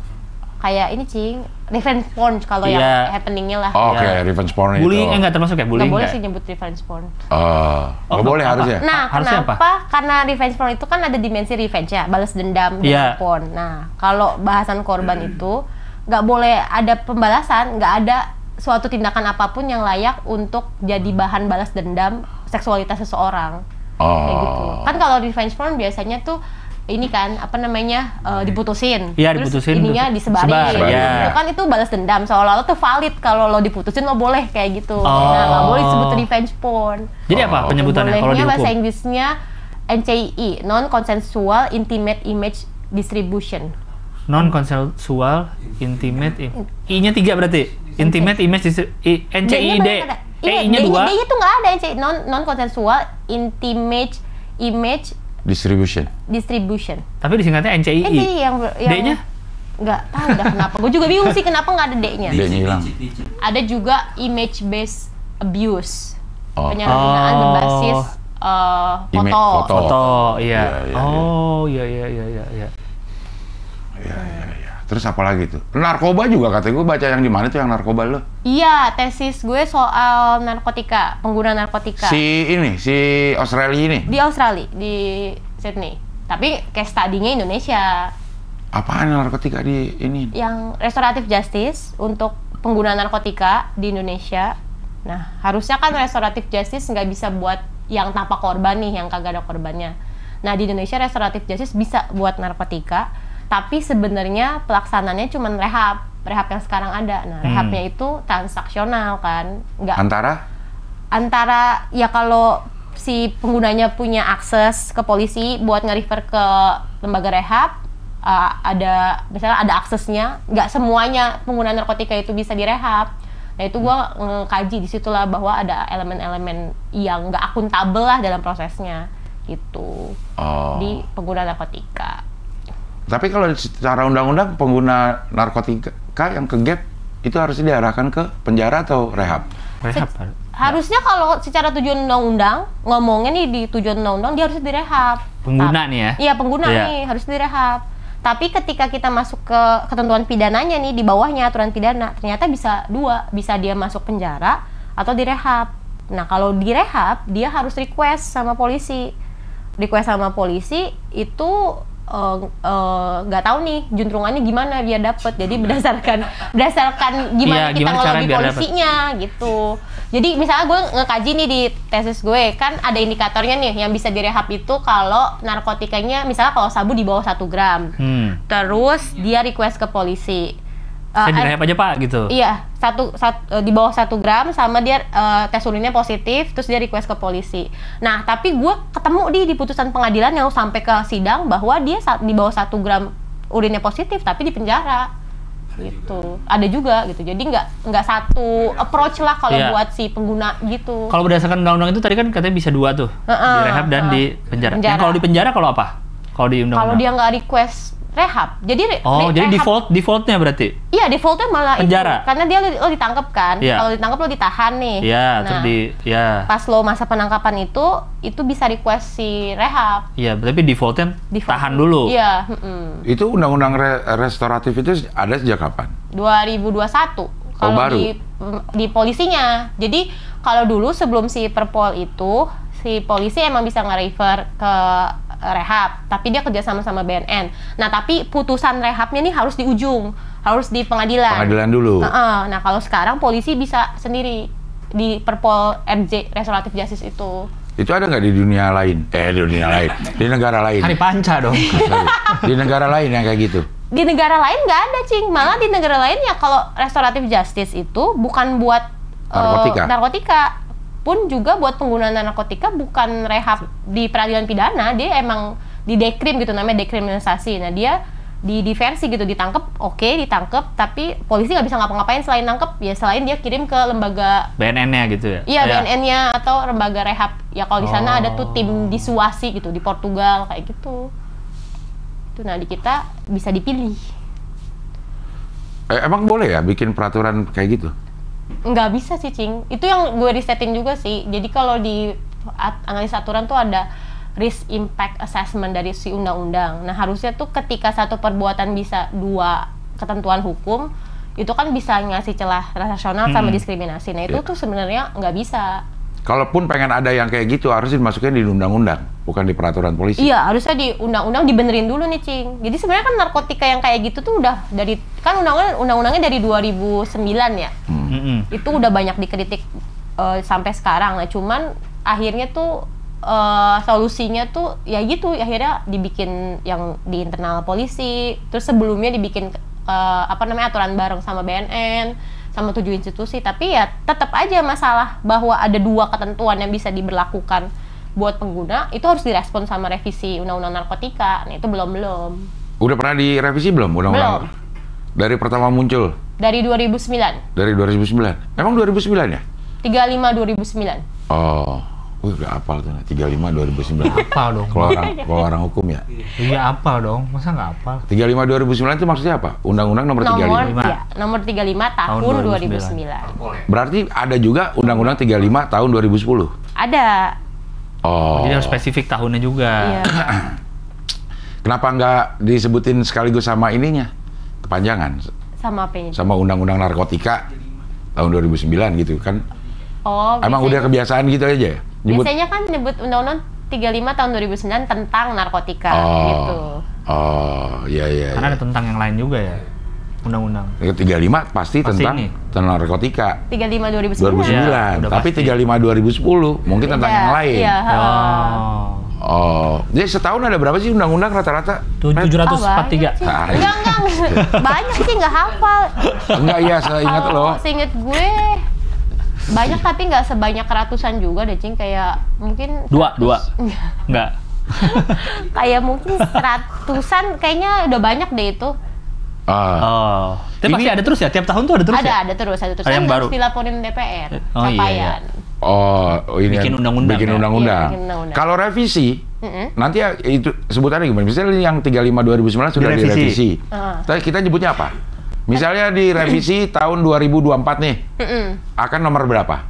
Kayak ini Cing, revenge porn kalau yang happeningnya lah. Oke, revenge porn itu. Bullying enggak termasuk ya? Bullying nggak boleh sih nyebut revenge porn. Nggak boleh harusnya. Nah, kenapa? Karena revenge porn itu kan ada dimensi revenge ya, balas dendam dengan porn. Nah, kalau bahasan korban itu nggak boleh ada pembalasan, nggak ada suatu tindakan apapun yang layak untuk jadi bahan balas dendam seksualitas seseorang. Kayak gitu. Kan kalau revenge porn biasanya tuh ini kan diputusin, terus ininya disebarin, itu kan itu balas dendam, seolah-olah tuh valid kalau lo diputusin lo boleh kayak gitu. Nah, nggak boleh disebut revenge porn. Jadi apa penyebutannya kalau dihukum? Bahasa Inggrisnya NCIE, non-consensual intimate image distribution. Non-consensual intimate, I-nya 3 berarti? Intimate image NCID, E-nya 2. D-nya tuh nggak ada, non-consensual intimate image distribution. Tapi disingkatnya NCII. yang D-nya? Nggak tahu dah kenapa. Gue juga bingung sih kenapa nggak ada D-nya. D-nya hilang. Ada juga image based abuse. Penyalahgunaan berbasis foto. Iya. Terus apa lagi tuh? Narkoba juga katanya, gue baca yang di mana tuh yang narkoba lo? Iya, tesis gue soal narkotika, pengguna narkotika. Si Australia ini? Di Australia, di Sydney. Tapi case study-nya Indonesia. Apaan narkotika di ini? Yang restoratif justice untuk pengguna narkotika di Indonesia. Nah, harusnya kan restoratif justice nggak bisa buat yang tanpa korban nih, yang kagak ada korbannya. Nah, di Indonesia restoratif justice bisa buat narkotika. Tapi sebenarnya pelaksananya cuma rehab yang sekarang ada. Nah, rehabnya itu transaksional kan, nggak antara ya kalau si penggunanya punya akses ke polisi buat nge-refer ke lembaga rehab, misalnya ada aksesnya, nggak semuanya pengguna narkotika itu bisa direhab. Nah, itu gua ngekaji di situlah bahwa ada elemen-elemen yang nggak akuntabel lah dalam prosesnya gitu di pengguna narkotika. Tapi kalau secara undang-undang pengguna narkotika yang ke gap itu harusnya diarahkan ke penjara atau rehab? Harusnya kalau secara tujuan undang-undang, ngomongnya nih di tujuan undang-undang dia harus direhab. Pengguna nih ya? Iya, pengguna nih harus direhab. Tapi ketika kita masuk ke ketentuan pidananya nih, di bawahnya aturan pidana, ternyata bisa dia masuk penjara atau direhab. Nah, kalau direhab dia harus request sama polisi. Itu nggak tahu nih juntrungannya gimana biar dapet. Jadi berdasarkan gimana kita ngelobi polisinya gitu. Jadi misalnya gue ngekaji nih di tesis gue, kan ada indikatornya nih yang bisa direhab itu kalau narkotikanya misalnya kalau sabu di bawah 1 gram. Terus dia request ke polisi. Saya direhab aja Pak gitu. Iya, di bawah 1 gram sama dia tes urinnya positif, terus dia request ke polisi. Nah, tapi gue ketemu di putusan pengadilan yang sampai ke sidang bahwa dia di bawah 1 gram urinnya positif tapi di penjara. Gitu. Ada juga gitu. Jadi nggak satu approach lah kalau buat si pengguna gitu. Kalau berdasarkan undang-undang itu tadi kan katanya bisa 2 tuh. Direhab dan di penjara. Yang kalau di penjara kalau apa? Kalau di undang-undang. Kalau dia nggak request rehab. Jadi jadi defaultnya berarti? Iya, defaultnya malah penjara. Itu. Karena lo ditangkap kan. Kalau ditangkap lo ditahan nih. Iya, terus pas lo masa penangkapan itu bisa request si rehab. Iya, tapi defaultnya tahan dulu. Iya, Itu undang-undang restoratif itu ada sejak kapan? 2021. Kalau baru? Di polisinya. Jadi kalau dulu sebelum si Perpol itu, si polisi emang bisa nge-refer ke rehab, tapi dia kerja sama BNN. Nah, tapi putusan rehabnya nih harus di ujung, harus di pengadilan. Pengadilan dulu. Nah, kalau sekarang polisi bisa sendiri di Perpol RJ, Restoratif Justice itu. Itu ada nggak di dunia lain? Di negara lain. Hari panca dong. Di negara lain yang kayak gitu? Di negara lain nggak ada, Cing. Malah di negara lain ya kalau Restoratif Justice itu bukan buat narkotika. Pun juga buat pengguna narkotika bukan rehab di peradilan pidana, dia emang di dekrim gitu, namanya dekriminalisasi. Nah, dia diversi gitu, ditangkep, ditangkep, tapi polisi nggak bisa ngapa-ngapain selain nangkep, ya selain dia kirim ke lembaga BNN-nya gitu ya? Iya, BNN-nya atau lembaga rehab. Ya kalau di sana ada tuh tim disuasi gitu, di Portugal kayak gitu. Itu nah di kita bisa dipilih. Emang boleh ya bikin peraturan kayak gitu? Nggak bisa sih, Cing. Itu yang gue risetin juga sih. Jadi kalau di analisa aturan tuh ada risk impact assessment dari si undang-undang. Nah harusnya tuh ketika satu perbuatan bisa 2 ketentuan hukum, itu kan bisa ngasih celah transaksional sama diskriminasi. Nah itu tuh sebenarnya nggak bisa. Kalaupun pengen ada yang kayak gitu, harus dimasukin di undang-undang, bukan di peraturan polisi. Iya, harusnya di undang-undang dibenerin dulu nih, Cing. Jadi sebenarnya kan narkotika yang kayak gitu tuh udah dari, kan undang-undangnya dari 2009 ya. Itu udah banyak dikritik sampai sekarang. Nah cuman akhirnya tuh solusinya tuh ya gitu, akhirnya dibikin yang di internal polisi, terus sebelumnya dibikin aturan bareng sama BNN, sama 7 institusi, tapi ya tetap aja masalah bahwa ada 2 ketentuan yang bisa diberlakukan buat pengguna, itu harus direspon sama revisi undang-undang narkotika. Nah itu belum. Udah pernah direvisi belum undang-undang? Dari pertama muncul? Dari 2009. Dari 2009? Emang 2009 ya? 35 2009. Oh. Udah apal tuh, 35 2009. Apal dong. Kalau orang hukum ya? Iya apal dong, masa nggak apal? 35 2009 itu maksudnya apa? Undang-undang nomor 35? Nomor 35 tahun 2009. Berarti ada juga Undang-Undang 35 tahun 2010? Ada. Oh. Jadi harus spesifik tahunnya juga. Iya. Kenapa nggak disebutin sekaligus sama ininya? Kepanjangan? Sama apa ini? Sama Undang-Undang Narkotika tahun 2009 gitu kan? Oh, emang udah kebiasaan gitu aja ya? Biasanya kan nyebut Undang-Undang 35 tahun 2009 tentang narkotika gitu. Oh, iya. Karena ada tentang yang lain juga ya, undang-undang. 35 pasti tentang narkotika. 35 2009. 2009. Ya, tapi pasti. 35 2010 mungkin tentang yang lain. Iya. Oh, jadi setahun ada berapa sih undang-undang rata-rata? 743. Enggak. Banyak sih, nggak hafal. Enggak, iya, seingat lo. Seingat gue banyak, tapi nggak sebanyak ratusan juga deh, Cing. Kayak mungkin 2 enggak. Kayak mungkin 100-an, kayaknya udah banyak deh itu. Tapi pasti ada terus ya, tiap tahun tuh ada terus. Ada terus. Ada yang baru. Harus dilaporin DPR. Iya. Ini bikin undang-undang. Bikin undang-undang. Kalau revisi, nanti ya itu sebutannya gimana? Misalnya yang 35 2009 sudah direvisi. Tapi kita nyebutnya apa? Misalnya di revisi tahun 2024 nih, akan nomor berapa?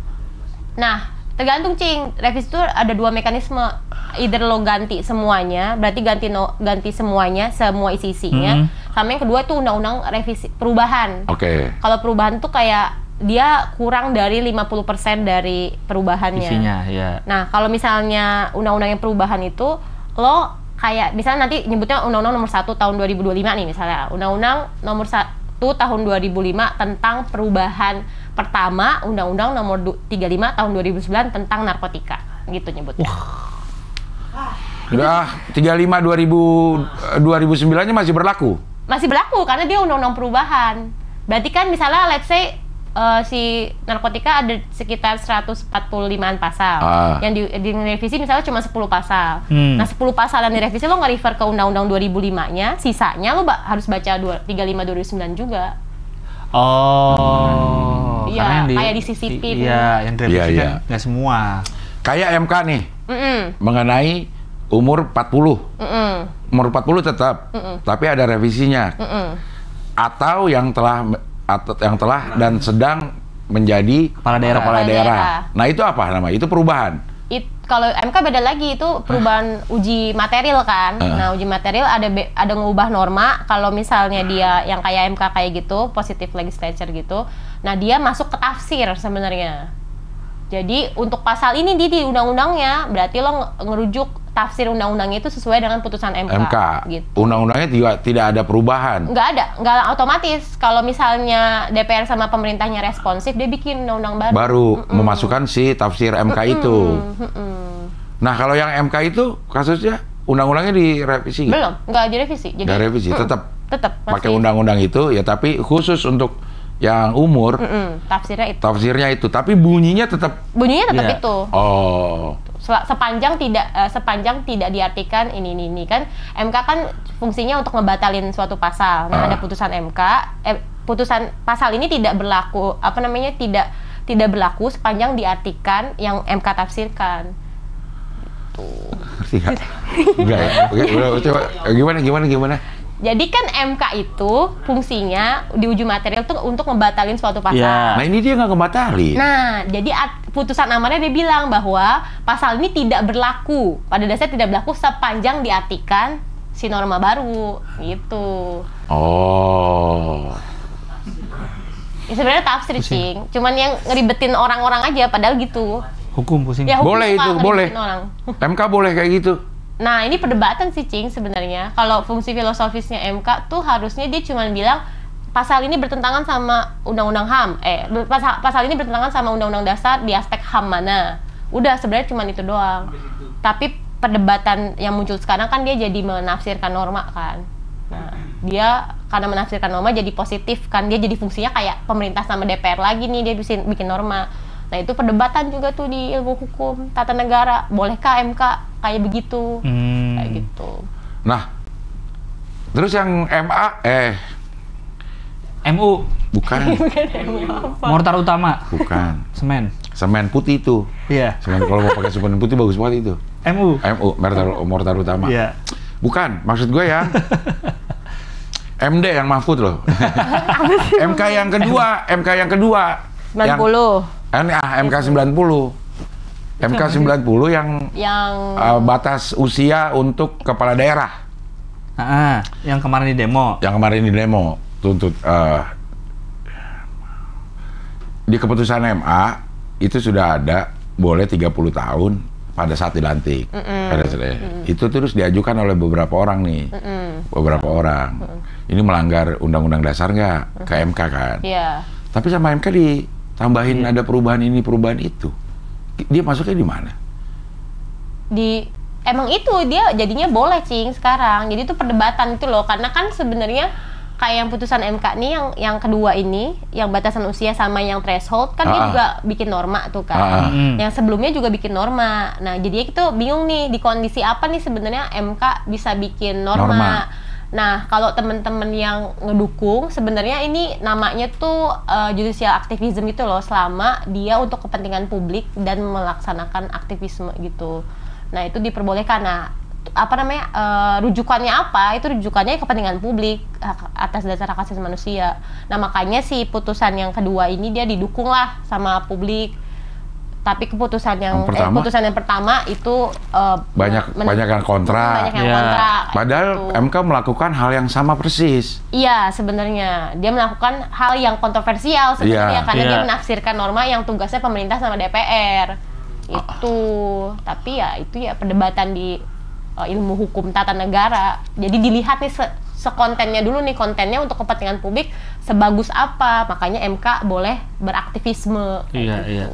Nah, tergantung, Cing. Revisi itu ada 2 mekanisme. Either lo ganti semuanya, berarti ganti semuanya, semua isi-isinya. Sama yang kedua itu undang-undang revisi perubahan. Oke. Kalau perubahan tuh kayak dia kurang dari 50% dari perubahannya. Isinya, ya. Nah, kalau misalnya undang-undang yang perubahan itu, lo kayak misalnya nanti nyebutnya undang-undang nomor 1 tahun 2025 nih misalnya. Undang-undang nomor 1 tahun 2005 tentang perubahan pertama Undang-Undang nomor 35 tahun 2009 tentang narkotika, gitu nyebutnya. Udah 35 2009-nya masih berlaku? Masih berlaku karena dia undang-undang perubahan. Berarti kan misalnya let's say si narkotika ada sekitar 145-an pasal. Yang direvisi misalnya cuma 10 pasal. Nah 10 pasal yang direvisi lo nge-refer ke Undang-Undang 2005-nya, sisanya lo harus baca 35 2009 juga. Iya, kayak disisipin. Iya, yang direvisi kan nggak semua. Kayak MK nih, mengenai umur 40. Umur 40 tetap, tapi ada revisinya. Atau yang telah dan sedang menjadi kepala daerah. Nah itu apa namanya? Itu perubahan. Kalau MK beda lagi, itu perubahan uji material kan. Nah uji material ada ngubah norma. Kalau misalnya dia yang kayak MK kayak gitu, positive legislature gitu. Nah dia masuk ke tafsir sebenarnya. Jadi untuk pasal ini di undang-undangnya, berarti lo ngerujuk tafsir undang-undangnya itu sesuai dengan putusan MK. Gitu. Undang-undangnya juga tidak ada perubahan. Nggak otomatis. Kalau misalnya DPR sama pemerintahnya responsif, dia bikin undang-undang baru. Baru memasukkan si tafsir MK itu. Nah kalau yang MK itu kasusnya undang-undangnya direvisi? Belum, nggak direvisi. Jadi nggak revisi, tetap pakai undang-undang itu ya, tapi khusus untuk yang umur tafsirnya itu. Tapi bunyinya tetap itu. sepanjang tidak diartikan ini kan MK kan fungsinya untuk ngebatalin suatu pasal. Nah, ada putusan MK, putusan pasal ini tidak berlaku tidak berlaku sepanjang diartikan yang MK tafsirkan. Ngerti nggak? Coba gimana? Jadi kan MK itu fungsinya di uji material tuh untuk ngebatalin suatu pasal. Ya. Nah ini dia nggak ngebatalin. Nah, jadi putusan amarnya dia bilang bahwa pasal ini tidak berlaku. Pada dasarnya tidak berlaku sepanjang diartikan si norma baru, gitu. Oh. Ya, sebenarnya tafsir, Cing. Cuman yang ngeribetin orang-orang aja, padahal gitu. Hukum pusing. Ya, hukum boleh itu, boleh. MK boleh kayak gitu. Nah, ini perdebatan sih, Cing, sebenarnya. Kalau fungsi filosofisnya MK tuh harusnya dia cuma bilang pasal ini bertentangan sama Undang-Undang HAM. Pasal ini bertentangan sama Undang-Undang Dasar di aspek HAM mana. Udah, sebenarnya cuma itu doang. Tapi perdebatan yang muncul sekarang kan dia jadi menafsirkan norma kan. Nah, dia karena menafsirkan norma jadi positif kan. Dia jadi fungsinya kayak pemerintah sama DPR lagi nih, dia bikin norma. Nah, itu perdebatan juga tuh di ilmu hukum tata negara. Bolehkah MK kayak begitu? Kayak gitu. Nah, terus yang MU. Bukan. Mortar utama. Bukan. Semen putih itu. Iya. Semen kalau mau pakai semen putih bagus banget itu. MU. Mortar utama. Iya. Bukan, maksud gue ya. MD yang Mahfud loh. MK yang kedua. 90. MK 90. MK 90 yang batas usia untuk kepala daerah. Yang kemarin di demo. Tuntut di keputusan MA itu sudah ada boleh 30 tahun pada saat dilantik. Itu terus diajukan oleh beberapa orang nih. Beberapa orang. Ini melanggar Undang-Undang Dasar nggak? Ke MK kan? Iya. Tapi sama MK ditambahin ada perubahan ini, perubahan itu. Dia masuknya di mana? Emang itu dia jadinya boleh, Cing, sekarang. Jadi itu perdebatan itu loh, karena kan sebenarnya kayak yang putusan MK nih yang kedua ini, yang batasan usia sama yang threshold kan dia juga bikin norma tuh kan. Yang sebelumnya juga bikin norma. Nah, jadi itu bingung nih di kondisi apa nih sebenarnya MK bisa bikin norma. Nah, kalau teman-teman yang ngedukung sebenarnya ini namanya tuh judicial activism itu loh, selama dia untuk kepentingan publik dan melaksanakan aktivisme gitu. Nah, itu diperbolehkan. Nah, rujukannya apa? Itu rujukannya kepentingan publik atas dasar hak asasi manusia. Nah, makanya si putusan yang kedua ini dia didukung lah sama publik. Tapi keputusan yang pertama itu banyak yang kontra. Padahal gitu. MK melakukan hal yang sama persis. Iya, sebenarnya dia melakukan hal yang kontroversial sebenarnya karena dia menafsirkan norma yang tugasnya pemerintah sama DPR. Itu. Tapi ya itu ya perdebatan di ilmu hukum tata negara. Jadi dilihat nih sekontennya dulu nih, kontennya untuk kepentingan publik sebagus apa. Makanya MK boleh beraktivisme. Iya.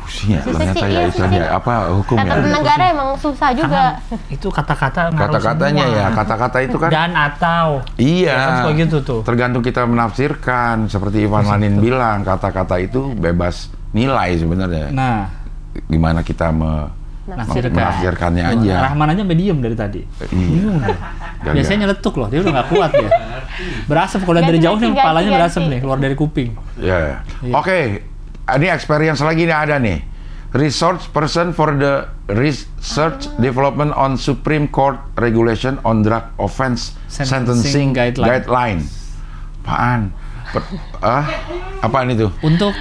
Pusing ya, ternyata ya itu apa hukum ya. Tata negara emang susah juga. Itu kata-katanya ya, kata-kata itu kan. Dan atau. Iya. Kan gitu tuh. Tergantung kita menafsirkan. Seperti Ivan Lanin bilang, kata-kata itu bebas nilai sebenarnya. Nah, gimana kita menafsirkannya aja. Rahman aja medium dari tadi. Bingung deh. Biasanya nyeletuk loh, dia udah nggak kuat ya. Berasap kalau dari jauh nih kepalanya berasap nih, keluar dari kuping. Ya. Oke. Ini experience lagi nih ada nih. Research person for the research development on Supreme Court regulation on drug offense sentencing guideline. Apaan? Apaan itu? Untuk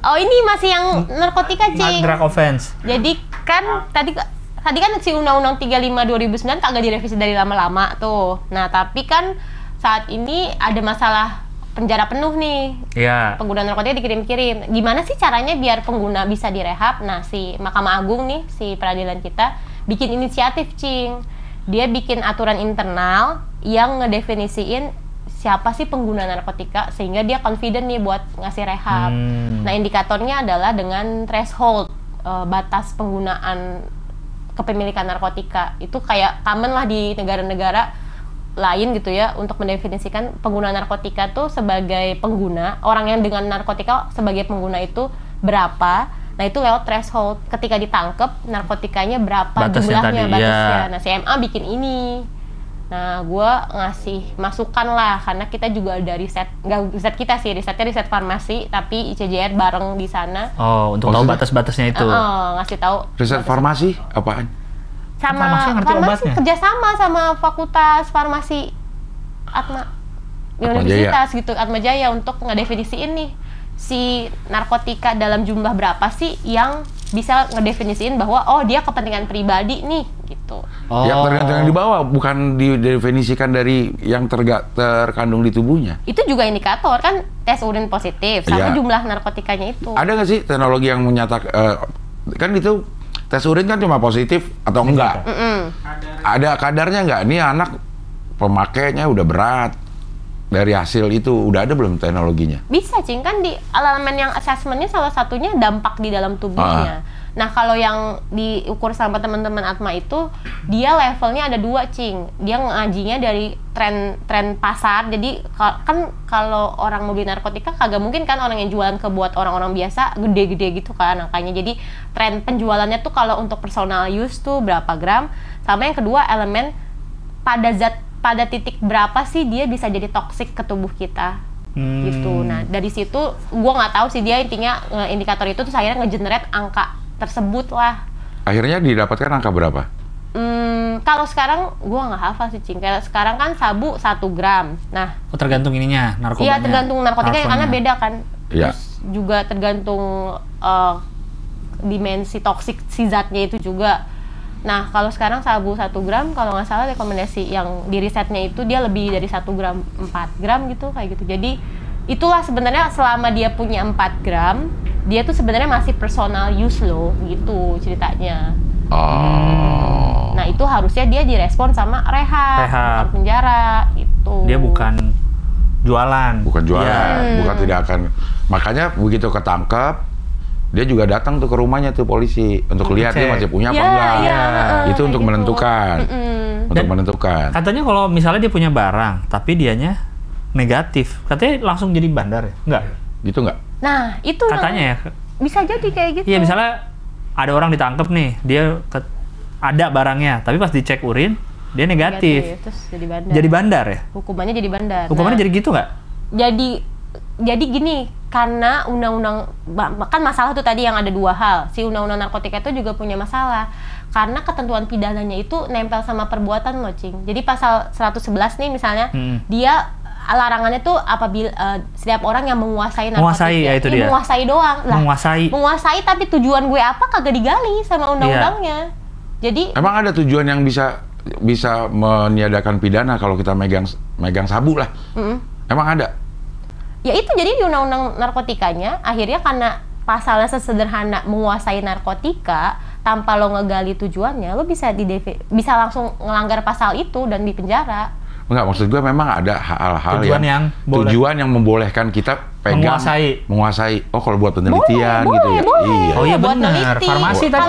ini masih yang narkotika, Cing. Drug offense. Jadi kan tadi kan si Undang-Undang 35 2009 kagak direvisi dari lama-lama tuh. Nah, tapi kan saat ini ada masalah penjara penuh nih. Iya. Pengguna narkotika dikirim-kirim. Gimana sih caranya biar pengguna bisa direhab? Nah, si Mahkamah Agung nih, si peradilan kita bikin inisiatif, Cing. Dia bikin aturan internal yang ngedefinisiin siapa sih pengguna narkotika sehingga dia confident nih buat ngasih rehab. Nah, indikatornya adalah dengan threshold, batas penggunaan kepemilikan narkotika. Itu kayak common lah di negara-negara lain gitu ya, untuk mendefinisikan pengguna narkotika tuh sebagai pengguna, orang yang dengan narkotika sebagai pengguna itu berapa. Nah itu lewat threshold. Ketika ditangkep, narkotikanya berapa batasnya jumlahnya, tadi, batasnya. ya. Nah si MA bikin ini. Nah gue ngasih masukan lah, karena kita juga ada riset, nggak riset kita sih, riset farmasi, tapi ICJR bareng di sana. Oh, untuk tahu batas-batasnya itu. Ngasih tahu. Riset farmasi apaan? Sama farmasi kerjasama sama Fakultas Farmasi Atma Universitas gitu, Atma Jaya, untuk ngedefinisiin nih si narkotika dalam jumlah berapa sih yang bisa ngedefinisiin bahwa dia kepentingan pribadi nih gitu. Yang tergantung yang dibawa, bukan didefinisikan dari yang terkandung di tubuhnya. Itu juga indikator kan, tes urin positif sama jumlah narkotikanya itu. Ada nggak sih teknologi yang menyatakan kan itu tes urin kan cuma positif atau enggak? Ada kadarnya nggak? Nih anak pemakainya udah berat. Dari hasil itu udah ada belum teknologinya? Bisa, Cing. Kan di elemen yang assessment-nya salah satunya dampak di dalam tubuhnya. Nah, kalau yang diukur sama teman-teman Atma itu, dia levelnya ada 2, Cing. Dia ngajinya dari tren pasar. Jadi kan kalau orang mau beli narkotika kagak mungkin kan orang yang jualan ke buat orang-orang biasa gede-gede gitu kan angkanya. Jadi tren penjualannya tuh kalau untuk personal use tuh berapa gram. Sama yang kedua elemen pada titik berapa sih dia bisa jadi toksik ke tubuh kita gitu. Nah dari situ gue nggak tahu sih dia intinya indikator itu terus akhirnya nge-generate angka tersebut lah. Akhirnya didapatkan angka berapa? Kalau sekarang gue nggak hafal sih, Cing. Kayak sekarang kan sabu 1 gram. Nah tergantung ininya narkobanya. Iya tergantung narkotikanya karena beda kan. Iya. Terus juga tergantung dimensi toksik si zatnya itu juga. Nah, kalau sekarang sabu 1 gram, kalau nggak salah rekomendasi yang di risetnya itu dia lebih dari 1 gram, 4 gram gitu, kayak gitu. Jadi, itulah sebenarnya selama dia punya 4 gram, dia tuh sebenarnya masih personal use loh, gitu ceritanya. Nah, itu harusnya dia direspon sama rehab. Penjara, gitu. Dia bukan jualan. Bukan tidak akan. Makanya begitu ketangkep, dia juga datang tuh ke rumahnya tuh polisi untuk lihat dia masih punya apa enggak. Itu untuk menentukan. Untuk menentukan. Katanya kalau misalnya dia punya barang tapi dianya negatif, katanya langsung jadi bandar ya? Enggak? Gitu enggak? Nah, itu katanya ya. Bisa jadi kayak gitu. Iya, misalnya ada orang ditangkap nih, dia ada barangnya, tapi pas dicek urin dia negatif. Terus jadi bandar. Jadi bandar ya? Hukumannya jadi bandar. Hukumannya jadi gitu nggak? Jadi gini, karena undang-undang, kan masalah tuh tadi yang ada 2 hal. Si undang-undang narkotika itu juga punya masalah. Karena ketentuan pidananya itu nempel sama perbuatan loh, Cing. Jadi pasal 111 nih misalnya, dia larangannya tuh apabila setiap orang yang menguasai narkotika. Ya itu dia. Menguasai doang. Lah, menguasai tapi tujuan gue apa kagak digali sama undang-undangnya. Jadi emang ada tujuan yang bisa meniadakan pidana kalau kita megang sabu lah. Emang ada? Ya itu jadi di undang-undang narkotikanya akhirnya karena pasalnya sesederhana menguasai narkotika tanpa lo ngegali tujuannya, lo bisa langsung ngelanggar pasal itu dan dipenjara. Enggak, maksud gue memang ada hal-hal tujuan yang membolehkan kita pegang menguasai. Oh, kalau buat penelitian boleh, gitu ya. Boleh. Iya. Oh iya benar. Farmasi tadi.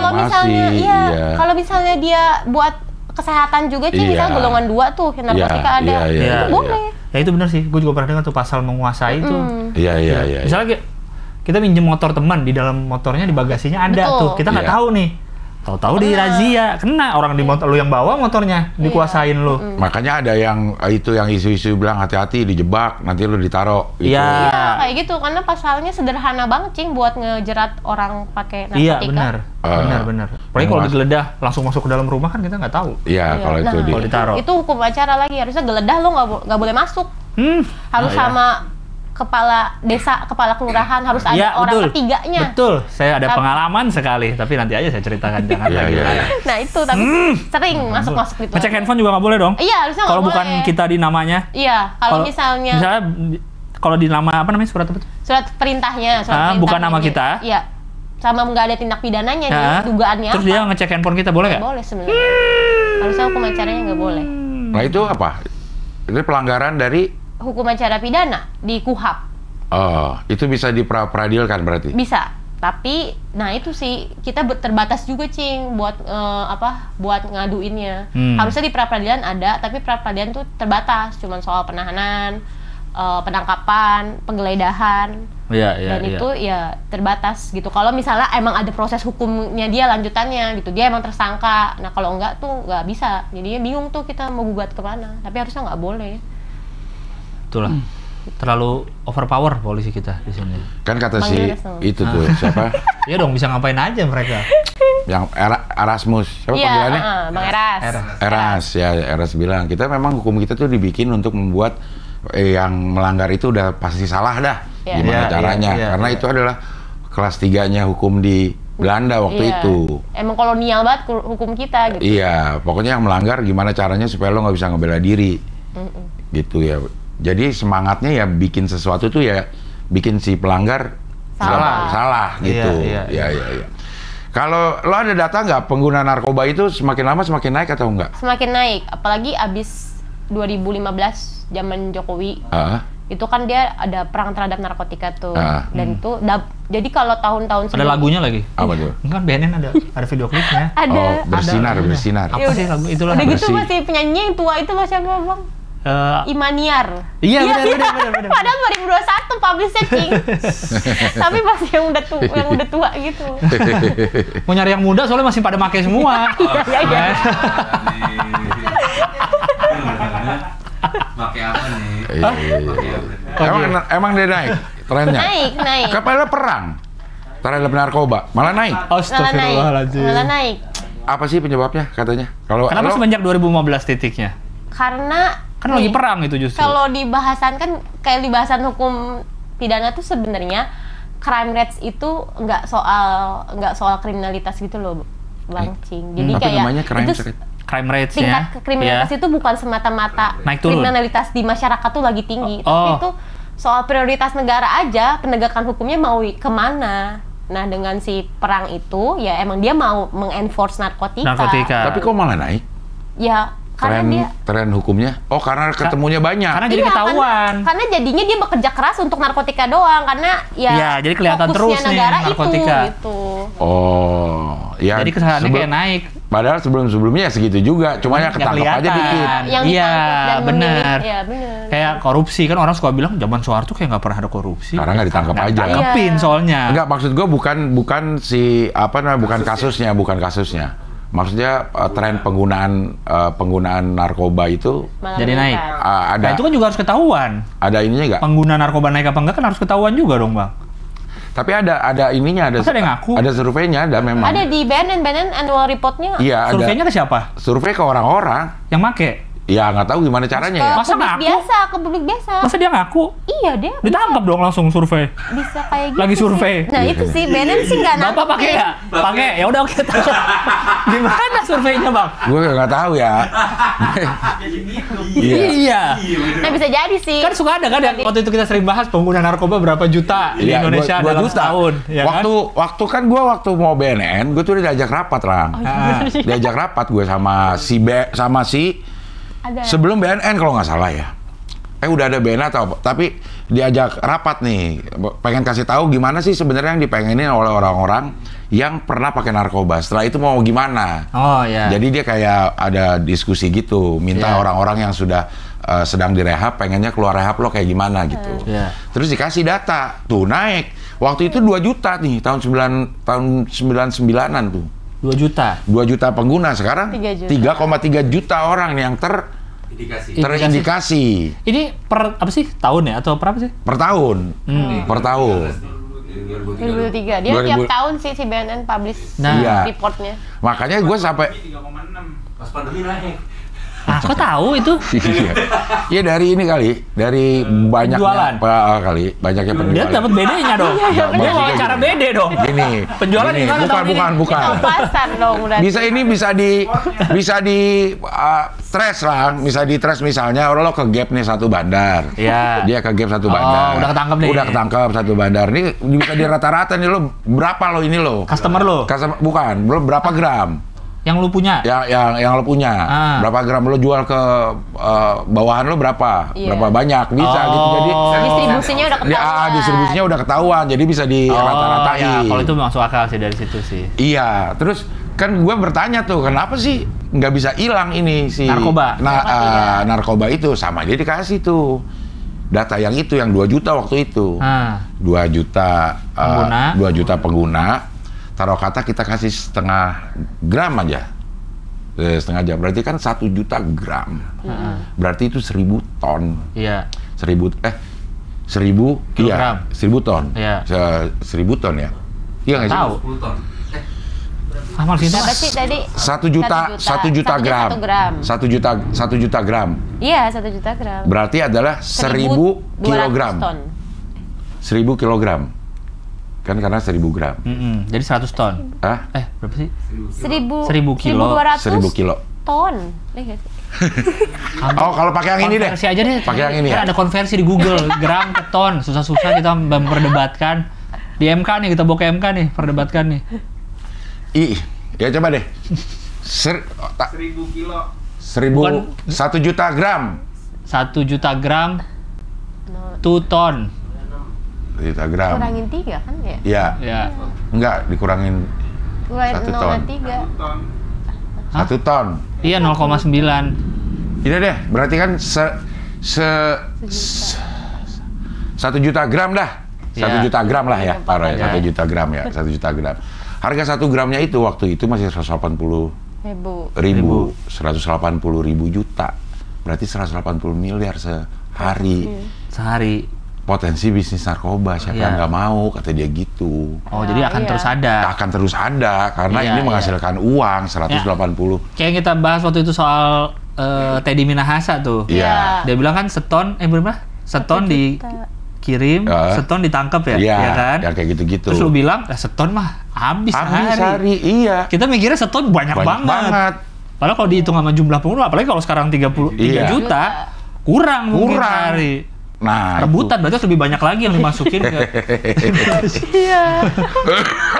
Kalau misalnya dia buat kesehatan juga, Cing, misalnya golongan 2 tuh narkotika ada. Itu boleh. Ya itu benar sih, gue juga pernah dengar tuh pasal menguasai itu. Iya. Misalnya kita minjem motor teman, di dalam motornya di bagasinya ada tuh, kita nggak tahu nih. Tahu-tahu di razia, kena orang di motor lu yang bawa motornya, dikuasain lu. Makanya ada yang isu-isu bilang hati-hati dijebak, nanti lu ditaro. Iya, kayak gitu karena pasalnya sederhana banget, Cing, buat ngejerat orang pakai narkotika. Iya, benar. Apalagi kalau digeledah langsung masuk ke dalam rumah kan kita nggak tahu. Iya, kalau itu ditaro. Itu hukum acara lagi, harusnya geledah lo nggak boleh masuk. Harus sama kepala desa, kepala kelurahan, harus ada orang ketiganya. Betul, saya ada pengalaman sekali, tapi nanti aja saya ceritakan, jangan lagi. Nah itu, tapi sering masuk-masuk gitu. Ngecek handphone juga nggak boleh dong? Iya, harusnya nggak boleh. Kalau bukan kita di namanya? Iya, kalau misalnya kalau di nama apa namanya, surat apa tuh? Surat perintahnya. Bukan nama kita? Iya, sama nggak ada tindak pidananya nih, dugaannya terus dia ngecek handphone kita, boleh nggak? Boleh sebenarnya. Harusnya hukum acaranya nggak boleh. Nah itu apa? Itu pelanggaran dari hukum acara pidana di KUHAP. Oh, itu bisa diperadilkan berarti? Bisa, tapi nah itu sih kita terbatas juga, Cing, buat buat ngaduinnya. Harusnya di pra-peradilan ada, tapi pra-peradilan tuh terbatas, cuman soal penahanan, penangkapan, penggeledahan. Dan itu ya terbatas gitu. Kalau misalnya emang ada proses hukumnya dia lanjutannya gitu, dia emang tersangka. Nah kalau enggak tuh nggak bisa. Jadinya bingung tuh kita mau gugat kemana. Tapi harusnya nggak boleh. Itulah. Terlalu overpower polisi kita di sini. Kan kata si itu tuh siapa? Iya dong, bisa ngapain aja mereka. Yang Erasmus, siapa panggilannya? Bang Eras. Eras bilang kita memang hukum kita tuh dibikin untuk membuat yang melanggar itu udah pasti salah dah. Gimana caranya? Karena itu adalah kelas 3-nya hukum di Belanda waktu itu. Emang kolonial banget hukum kita gitu. Iya, pokoknya yang melanggar gimana caranya supaya lo nggak bisa ngebela diri. Gitu ya. Jadi semangatnya ya bikin sesuatu tuh ya bikin si pelanggar salah gitu. Iya. Kalau lo ada data nggak pengguna narkoba itu semakin lama semakin naik atau enggak? Semakin naik, apalagi abis 2015 zaman Jokowi. Itu kan dia ada perang terhadap narkotika tuh. Dan itu jadi kalau tahun-tahun sebelum ada lagunya lagi. Apa tuh? Kan BNN ada video klipnya. Ada. Bersinar. Apa sih lagu itu lah? Udah gitu masih penyanyi yang tua itu loh siapa bang? Imaniar. Iya benar. Padahal 2021 publishnya cing. Tapi masih yang udah tua gitu. Mau nyari yang muda soalnya masih pada make semua. Iya. Pakai apa nih? Emang dia naik trennya? Naik. Kapan perang terhadap narkoba malah naik? Astagfirullahaladzim. Malah naik. Apa sih penyebabnya katanya? Kenapa semenjak 2015 titiknya? Karena kan lagi perang itu justru. Kalau dibahasan kan kayak di bahasan hukum pidana tuh sebenarnya crime rates itu nggak soal kriminalitas gitu loh Bang Cing. Jadi kayak crime rates tingkat kriminalitas itu bukan semata-mata kriminalitas di masyarakat tuh lagi tinggi, tapi itu soal prioritas negara aja, penegakan hukumnya mau kemana. Nah dengan si perang itu ya emang dia mau mengenforce narkotika. Tapi kok malah naik? Ya tren hukumnya? Oh karena ketemunya banyak. Karena jadi ketahuan. Karena jadinya dia bekerja keras untuk narkotika doang. Karena jadi kelihatan terus nih narkotika. Gitu. Oh, ya. Jadi kesannya kayak naik. Padahal sebelumnya ya segitu juga. Cuma ya ketangkap aja dikit. Iya, benar. Kayak korupsi kan orang suka bilang zaman Soeharto kayak nggak pernah ada korupsi. Karena nggak ditangkap aja. Tangkepin soalnya. Enggak, maksud gue bukan si bukan kasusnya. Maksudnya tren penggunaan narkoba itu jadi naik. Nah, itu kan juga harus ketahuan. Ada ininya nggak? Pengguna narkoba naik apa enggak kan harus ketahuan juga dong bang. Tapi ada ininya, ada ngaku. Ada surveinya, ada memang. Ada di BNN annual reportnya. Iya, surveinya ke siapa? Survei ke orang-orang yang make. Ya nggak tahu gimana caranya ya. Masa ngaku? Ke publik biasa. Masa dia ngaku? Iya dia. Ditangkap dong langsung survei. Bisa kayak gitu. Lagi survei. Nah itu sih BNN sih nggak nangkep. Bapak pakai ya? Pakai. Ya udah oke. Gimana surveinya bang? Gue nggak tahu ya. Iya. Nah bisa jadi sih. Kan suka ada kan waktu itu kita sering bahas pengguna narkoba berapa juta di Indonesia dalam setahun. Waktu kan gue mau BNN, gue tuh udah diajak rapat lah. Diajak rapat gue sama si sebelum BNN kalau nggak salah ya. Udah ada BNN atau apa? Tapi diajak rapat nih, pengen kasih tahu gimana sih sebenarnya yang dipengenin oleh orang-orang yang pernah pakai narkoba. Setelah itu mau gimana? Oh ya. Jadi dia kayak ada diskusi gitu, minta orang-orang yang sudah sedang direhab, pengennya keluar rehab lo kayak gimana gitu. Terus dikasih data, tuh naik. Waktu itu 2 juta nih, tahun 99-an tuh. 2 juta? 2 juta pengguna, sekarang 3,3 juta orang yang terindikasi. Ini per apa sih? Tahun ya? Atau per apa sih? Per tahun. Per tahun. 2003. Dia tiap tahun sih si BNN publish reportnya. Makanya gue sampai 3,6 pas pandemi naik. Kok tahu itu? Iya dari ini kali, dari banyaknya banyaknya penjualan. Dia dapat BD-nya dong. Dia wawancara BD dong. Gini. Penjualan gimana? Bukan. Pasar dong. Bisa di trace lah, bisa di trace misalnya lo ke Gap nih satu bandar. Iya. Dia ke Gap satu bandar. Udah ketangkep nih. Udah ketangkep satu bandar. Ini bisa di rata-rata nih lo berapa lo ini lo? Customer lo? Bukan, berapa gram? Yang lu punya? Yang lo punya. Berapa gram lo jual ke bawahan lo berapa? Berapa banyak? Bisa gitu. Jadi distribusinya udah ketahuan. Distribusinya udah ketahuan. Jadi bisa di rata-ratain. Ya, kalau itu masuk akal sih dari situ sih. Iya. Terus kan gue bertanya tuh, kenapa sih nggak bisa hilang ini si narkoba? Narkoba itu sama dia dikasih tuh. data yang 2 juta waktu itu. 2 juta pengguna. 2 juta pengguna. Taruh kata kita kasih setengah gram aja. Setengah jam. Berarti kan 1 juta gram. Berarti itu 1000 ton. Iya. 1000 kilogram. Iya, 1000 ton. Iya. 1000 ton ya. Iya nggak sih? Tahu. 10 ton. Berapa sih tadi? 1 juta gram. 1 juta gram. Iya, 1 juta gram. Berarti adalah 1000 kilogram. 1000 kilogram. Kan karena 1000 gram. Jadi 100 ton. Hah? Berapa sih? 1000 kilo. 1200 kilo. ton. Oh, kalau pakai yang ini deh. Konversi aja deh. Pakai yang ini kan ya. Ada konversi di Google, gram ke ton. Susah-susah kita memperdebatkan. Di MK nih, kita bawa ke MK nih, perdebatkan nih. Ya coba deh. 1000 kilo. 1 juta gram. 1 juta gram. 2 ton. 1 juta gram. Kurangin 3 kan ya? Iya. Ya. Enggak, dikurangin 1 ton. 0,3. 1 ton. Iya, 0,9. Ini deh, berarti kan 1 juta gram dah. 1 juta gram lah ya, taruh ya. 1 juta gram ya, 1 juta gram. Harga 1 gramnya itu waktu itu masih 180 ribu juta. Berarti 180 miliar sehari. Sehari. Potensi bisnis narkoba, siapa yang nggak mau, kata dia gitu. Oh, jadi akan terus ada. Akan terus ada, karena ini menghasilkan uang 180. Kayak kita bahas waktu itu soal Teddy Minahasa tuh. Iya. Dia bilang kan seton, berapa? Seton dikirim, seton ditangkap ya, ya kan? Ya kayak gitu-gitu. Terus lu bilang, seton mah habis sehari. Iya. Kita mikirnya seton banyak banget. Padahal kalau dihitung sama jumlah pengguna, apalagi kalau sekarang 33 juta, kurang mungkin sehari. Nah, rebutan, berarti lebih banyak lagi yang dimasukin ke... Iya.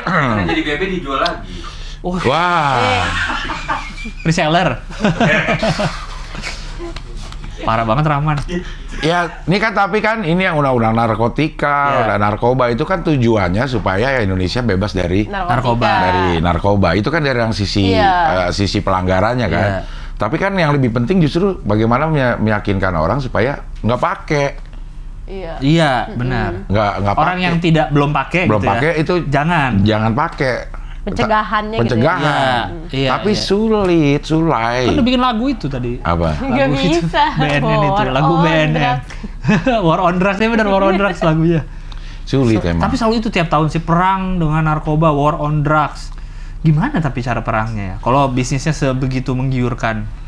Karena jadi BB dijual lagi. Wah. Reseller. Parah banget Rahman. Ya, ini kan tapi kan ini yang undang-undang narkotika, narkoba itu kan tujuannya supaya Indonesia bebas dari narkoba. Itu kan dari yang sisi pelanggarannya kan. Tapi kan yang lebih penting justru bagaimana meyakinkan orang supaya nggak pakai. Iya, benar. Nggak orang yang belum pakai itu jangan pakai. Pencegahannya pencegahan. Gitu ya. Tapi sulai. Kan udah bikin lagu itu tadi. Apa? Nggak bisa. BNN itu, lagu BNN. War on Drugs, ini benar War on Drugs lagunya. Sulit emang. Tapi selalu itu tiap tahun sih, perang dengan narkoba, War on Drugs. Gimana tapi cara perangnya ya? Kalau bisnisnya sebegitu menggiurkan.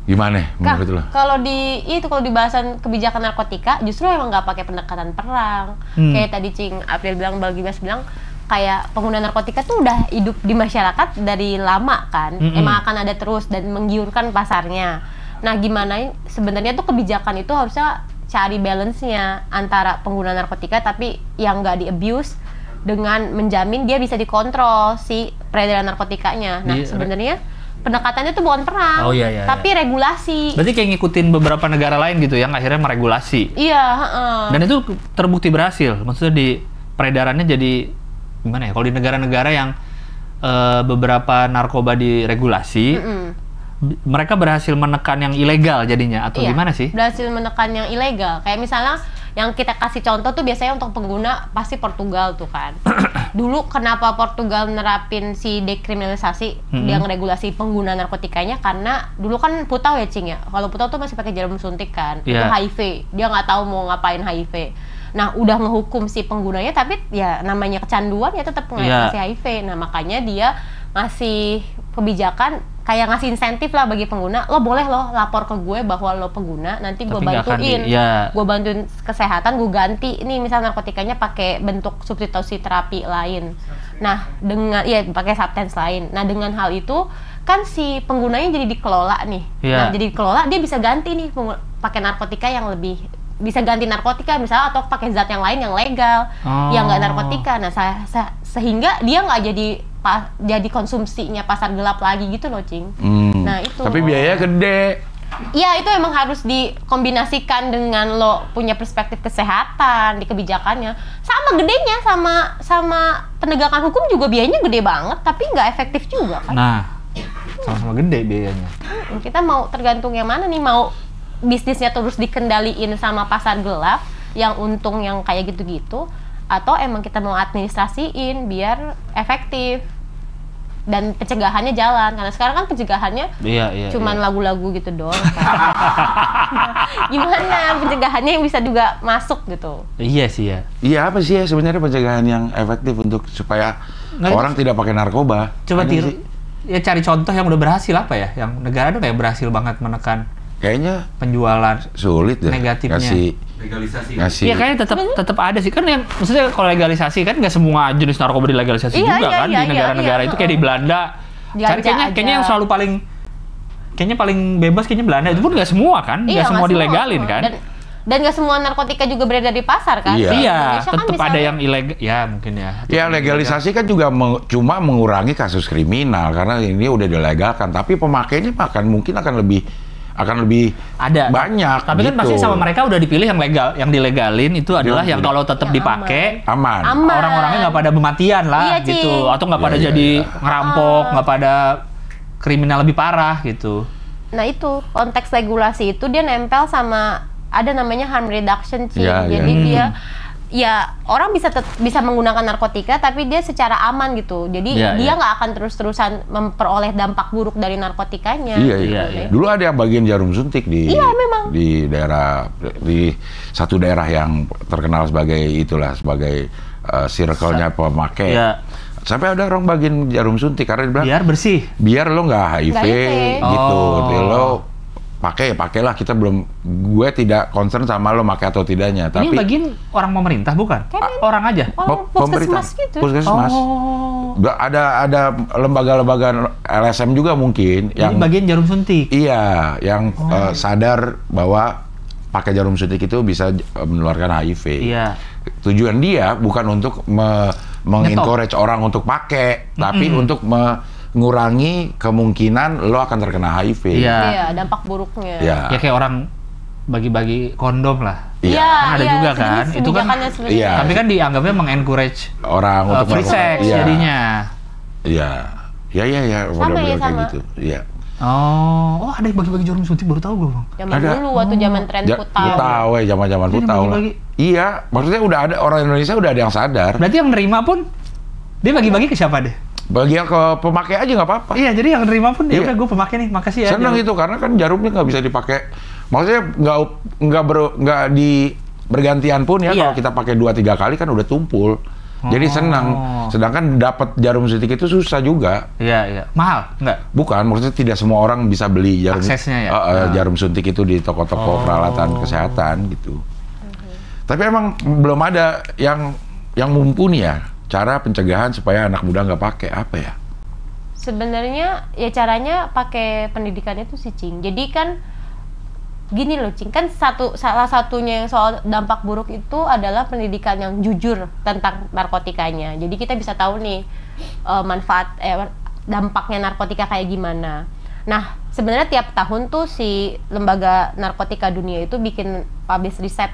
Gimana menurut lo? Kalau di bahasan kebijakan narkotika justru emang nggak pakai pendekatan perang. Kayak tadi Cing April bilang, Bang Gibas bilang, kayak pengguna narkotika tuh udah hidup di masyarakat dari lama kan. Emang akan ada terus dan menggiurkan pasarnya. Nah, gimana sebenarnya tuh kebijakan itu harusnya cari balance-nya antara pengguna narkotika tapi yang nggak di-abuse dengan menjamin dia bisa dikontrol si peredaran narkotikanya. Nah, sebenarnya pendekatannya tuh bukan perang, tapi regulasi. Berarti kayak ngikutin beberapa negara lain gitu yang akhirnya meregulasi. Iya. Dan itu terbukti berhasil. Maksudnya di peredarannya jadi gimana ya? Kalau di negara-negara yang beberapa narkoba diregulasi, mereka berhasil menekan yang ilegal jadinya atau gimana sih? Berhasil menekan yang ilegal. Kayak misalnya yang kita kasih contoh tuh biasanya untuk pengguna pasti Portugal tuh kan. Dulu kenapa Portugal nerapin si dekriminalisasi, dia ngeregulasi pengguna narkotikanya karena dulu kan putau ya Cing ya. Kalau putau tuh masih pakai jarum suntik kan. Itu HIV. Dia nggak tahu mau ngapain HIV. Nah, udah ngehukum si penggunanya tapi ya namanya kecanduan ya tetap ngasih HIV. Nah, makanya dia ngasih kebijakan kayak ngasih insentif lah bagi pengguna, lo boleh lo lapor ke gue bahwa lo pengguna, nanti gue bantuin, gue bantuin kesehatan, gue ganti ini misal narkotikanya pakai bentuk substitusi terapi lain. Nah, dengan pakai substance lain. Nah, dengan hal itu kan si penggunanya jadi dikelola nih. Nah, jadi dikelola dia bisa ganti nih pakai narkotika yang lebih, bisa ganti narkotika misalnya atau pakai zat yang lain yang legal, yang nggak narkotika. Nah, sehingga dia nggak jadi konsumsinya pasar gelap lagi gitu loh, Cing. Nah, itu. Tapi biayanya gede. Iya, itu emang harus dikombinasikan dengan lo punya perspektif kesehatan di kebijakannya. Sama gedenya, sama penegakan hukum juga biayanya gede banget, tapi nggak efektif juga kan. Nah, sama-sama gede biayanya. Kita mau tergantung yang mana nih, mau bisnisnya terus dikendaliin sama pasar gelap yang untung yang kayak gitu-gitu, atau emang kita mau administrasiin biar efektif dan pencegahannya jalan, karena sekarang kan pencegahannya cuman lagu-lagu gitu doang kan. Gimana pencegahannya yang bisa juga masuk gitu? Iya sih ya. Iya, apa sih ya sebenarnya pencegahan yang efektif untuk supaya orang tidak pakai narkoba? Coba ya cari contoh yang udah berhasil apa ya, yang negara tuh kayak berhasil banget menekan kayaknya penjualan sulit deh negatifnya. Legalisasi. Iya kayaknya tetap ada sih kan, yang maksudnya kalau legalisasi kan nggak semua jenis narkoba dilegalisasi juga kan di negara-negara itu, kayak di Belanda. Kayaknya yang selalu paling bebas kayaknya Belanda, itu pun nggak semua kan, nggak semua dilegalin kan. Dan nggak semua narkotika juga beredar di pasar kan? Iya, tetap ada yang ilegal. Ya mungkin ya. Ya legalisasi kan juga cuma mengurangi kasus kriminal karena ini udah dilegalkan, tapi pemakainya mungkin akan lebih ada banyak. Tapi kan pasti sama mereka udah dipilih yang legal, yang dilegalin itu adalah yang kalau tetap dipakai aman. Orang-orangnya nggak pada mematian lah gitu, atau nggak pada jadi ngerampok, nggak pada kriminal lebih parah gitu. Nah itu konteks regulasi itu dia nempel sama ada namanya harm reduction sih. Jadi dia orang bisa menggunakan narkotika tapi dia secara aman gitu. Jadi dia nggak akan terus-terusan memperoleh dampak buruk dari narkotikanya. Iya. Dulu ada yang bagian jarum suntik di satu daerah yang terkenal sebagai circle-nya pemakai. Sampai ada orang bagian jarum suntik karena dia bilang biar bersih. Biar lo nggak HIV gitu. Lo pakailah, gue tidak concern sama lo pakai atau tidaknya. Tapi ini bagian orang pemerintah bukan? Orang aja. Puskesmas gitu. Puskesmas. Ada lembaga-lembaga LSM juga mungkin yang bagian jarum suntik. Iya, yang sadar bahwa pakai jarum suntik itu bisa menularkan HIV. Iya. Tujuan dia bukan untuk mengencourage orang untuk pakai, tapi untuk mengurangi kemungkinan lo akan terkena HIV. Iya, dampak buruknya. Ya kayak orang bagi-bagi kondom lah. Iya. Kan ada juga kan. Itu kan. Tapi kan dianggapnya mengencourage orang untuk free sex jadinya. Iya. Sama kayak gitu. Iya. Oh, ada yang bagi-bagi jarum suntik, baru tahu gue, Bang. Zaman dulu waktu zaman tren putau. Zaman putau lah. Iya, maksudnya udah ada orang Indonesia udah ada yang sadar. Berarti yang nerima pun dia bagi-bagi ke siapa deh? Bagi yang ke pemakai aja nggak apa-apa. Iya, jadi yang nerima pun ya udah gue pemakai nih, makasih ya. Senang itu karena kan jarumnya nggak bisa dipakai. Maksudnya nggak bergantian pun ya. Kalau kita pakai 2-3 kali kan udah tumpul. Jadi senang. Sedangkan dapat jarum suntik itu susah juga. Iya. Mahal nggak? Bukan, maksudnya tidak semua orang bisa beli jarum. Aksesnya ya. Jarum suntik itu di toko-toko peralatan kesehatan gitu. Tapi emang belum ada yang mumpuni ya. Cara pencegahan supaya anak muda nggak pakai apa ya? Sebenarnya ya caranya pakai pendidikan itu sih, Cing. Jadi kan gini loh, Cing, kan salah satunya yang soal dampak buruk itu adalah pendidikan yang jujur tentang narkotikanya. Jadi kita bisa tahu nih dampaknya narkotika kayak gimana. Nah, sebenarnya tiap tahun tuh si lembaga narkotika dunia itu bikin publish riset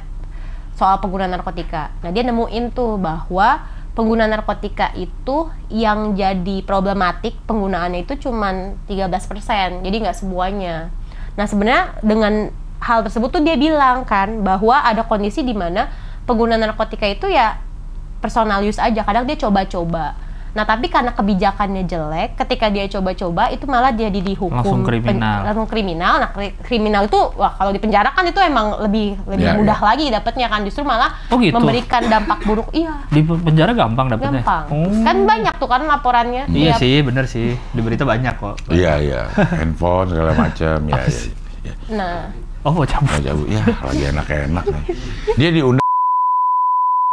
soal pengguna narkotika. Nah, dia nemuin tuh bahwa pengguna narkotika itu yang jadi problematik penggunaannya itu cuman 13%, jadi nggak semuanya. Nah sebenarnya dengan hal tersebut tuh dia bilang kan bahwa ada kondisi di mana pengguna narkotika itu ya personal use aja, kadang dia coba-coba. Nah tapi karena kebijakannya jelek, ketika dia coba-coba itu malah dia dihukum langsung kriminal. Nah kriminal itu wah kalau di penjara kan itu emang lebih mudah lagi dapatnya kan, justru malah memberikan dampak buruk. Iya. Di penjara gampang dapatnya. Gampang. Kan banyak tuh kan laporannya. Iya sih, bener sih. Di berita banyak kok. Iya. Handphone segala macam ya. Nah. Oh, cabut. Ya, lagi enak-enak nih. Dia diundang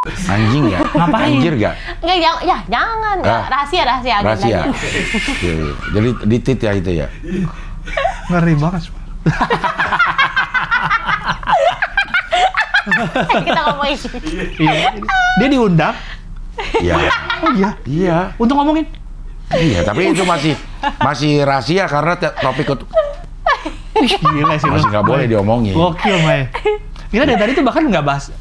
anjing ya? Ngapain? Anjir gak? Enggak, jangan. Rahasia. Jadi ditit ya itu ya? Ngeri banget. Kita ngomongin. Dia diundang? Iya. Oh iya? Iya. Untuk ngomongin? Iya, tapi itu masih rahasia karena topik itu gila sih, masih nggak boleh diomongin. Gokil, Mai. Kita dari tadi tuh bahkan nggak bahas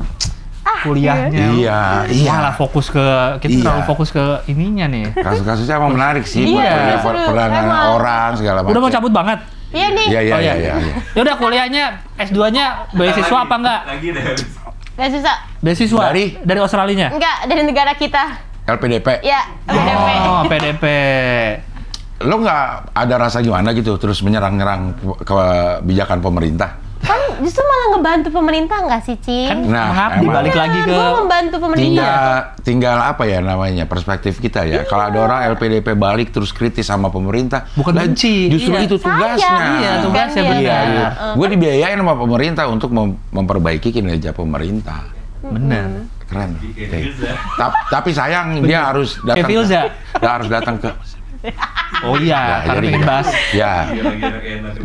kuliahnya. Iya. Malah fokus ke terlalu fokus ke ininya nih. Kasus-kasusnya emang menarik sih. Iya. Perdagangan orang segala macam. Udah mau cabut banget. Iya nih. Iya. Ya udah kuliahnya S2-nya beasiswa apa enggak? Lagi deh. Beasiswa dari Australia? Enggak, dari negara kita. LPDP. Ya, LPDP. Oh, PDP. Lo nggak ada rasa gimana gitu terus menyerang-nyerang kebijakan pemerintah? Kan justru malah ngebantu pemerintah nggak sih, Ci? Kan mengabdi balik lagi ke... Gue membantu pemerintah. Tinggal apa ya namanya, perspektif kita ya. Kalau ada orang LPDP balik terus kritis sama pemerintah, bukan benci. Justru itu tugasnya. Iya, tugasnya benar. Gue dibiayain sama pemerintah untuk memperbaiki kinerja pemerintah. Benar. Keren. Tapi sayang dia harus datang ke... Oh iya, karena pengen bahas. Ya.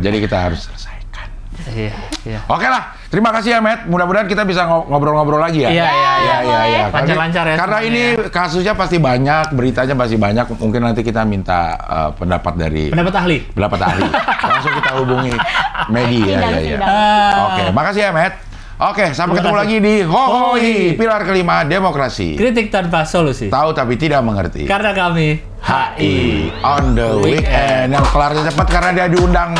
Jadi kita harus selesaikan. Iya. Oke lah, terima kasih ya Matt. Mudah-mudahan kita bisa ngobrol-ngobrol lagi ya. Iya. Lancar-lancar ya. Karena ini kasusnya pasti banyak, beritanya pasti banyak. Mungkin nanti kita minta pendapat ahli. Langsung kita hubungi Medi ya. Oke, makasih ya Matt. Oke, sampai ketemu lagi di Hohoi, pilar kelima demokrasi. Kritik tanpa solusi. Tahu tapi tidak mengerti. Karena kami HI on the weekend. Yang kelarnya cepat karena dia diundang.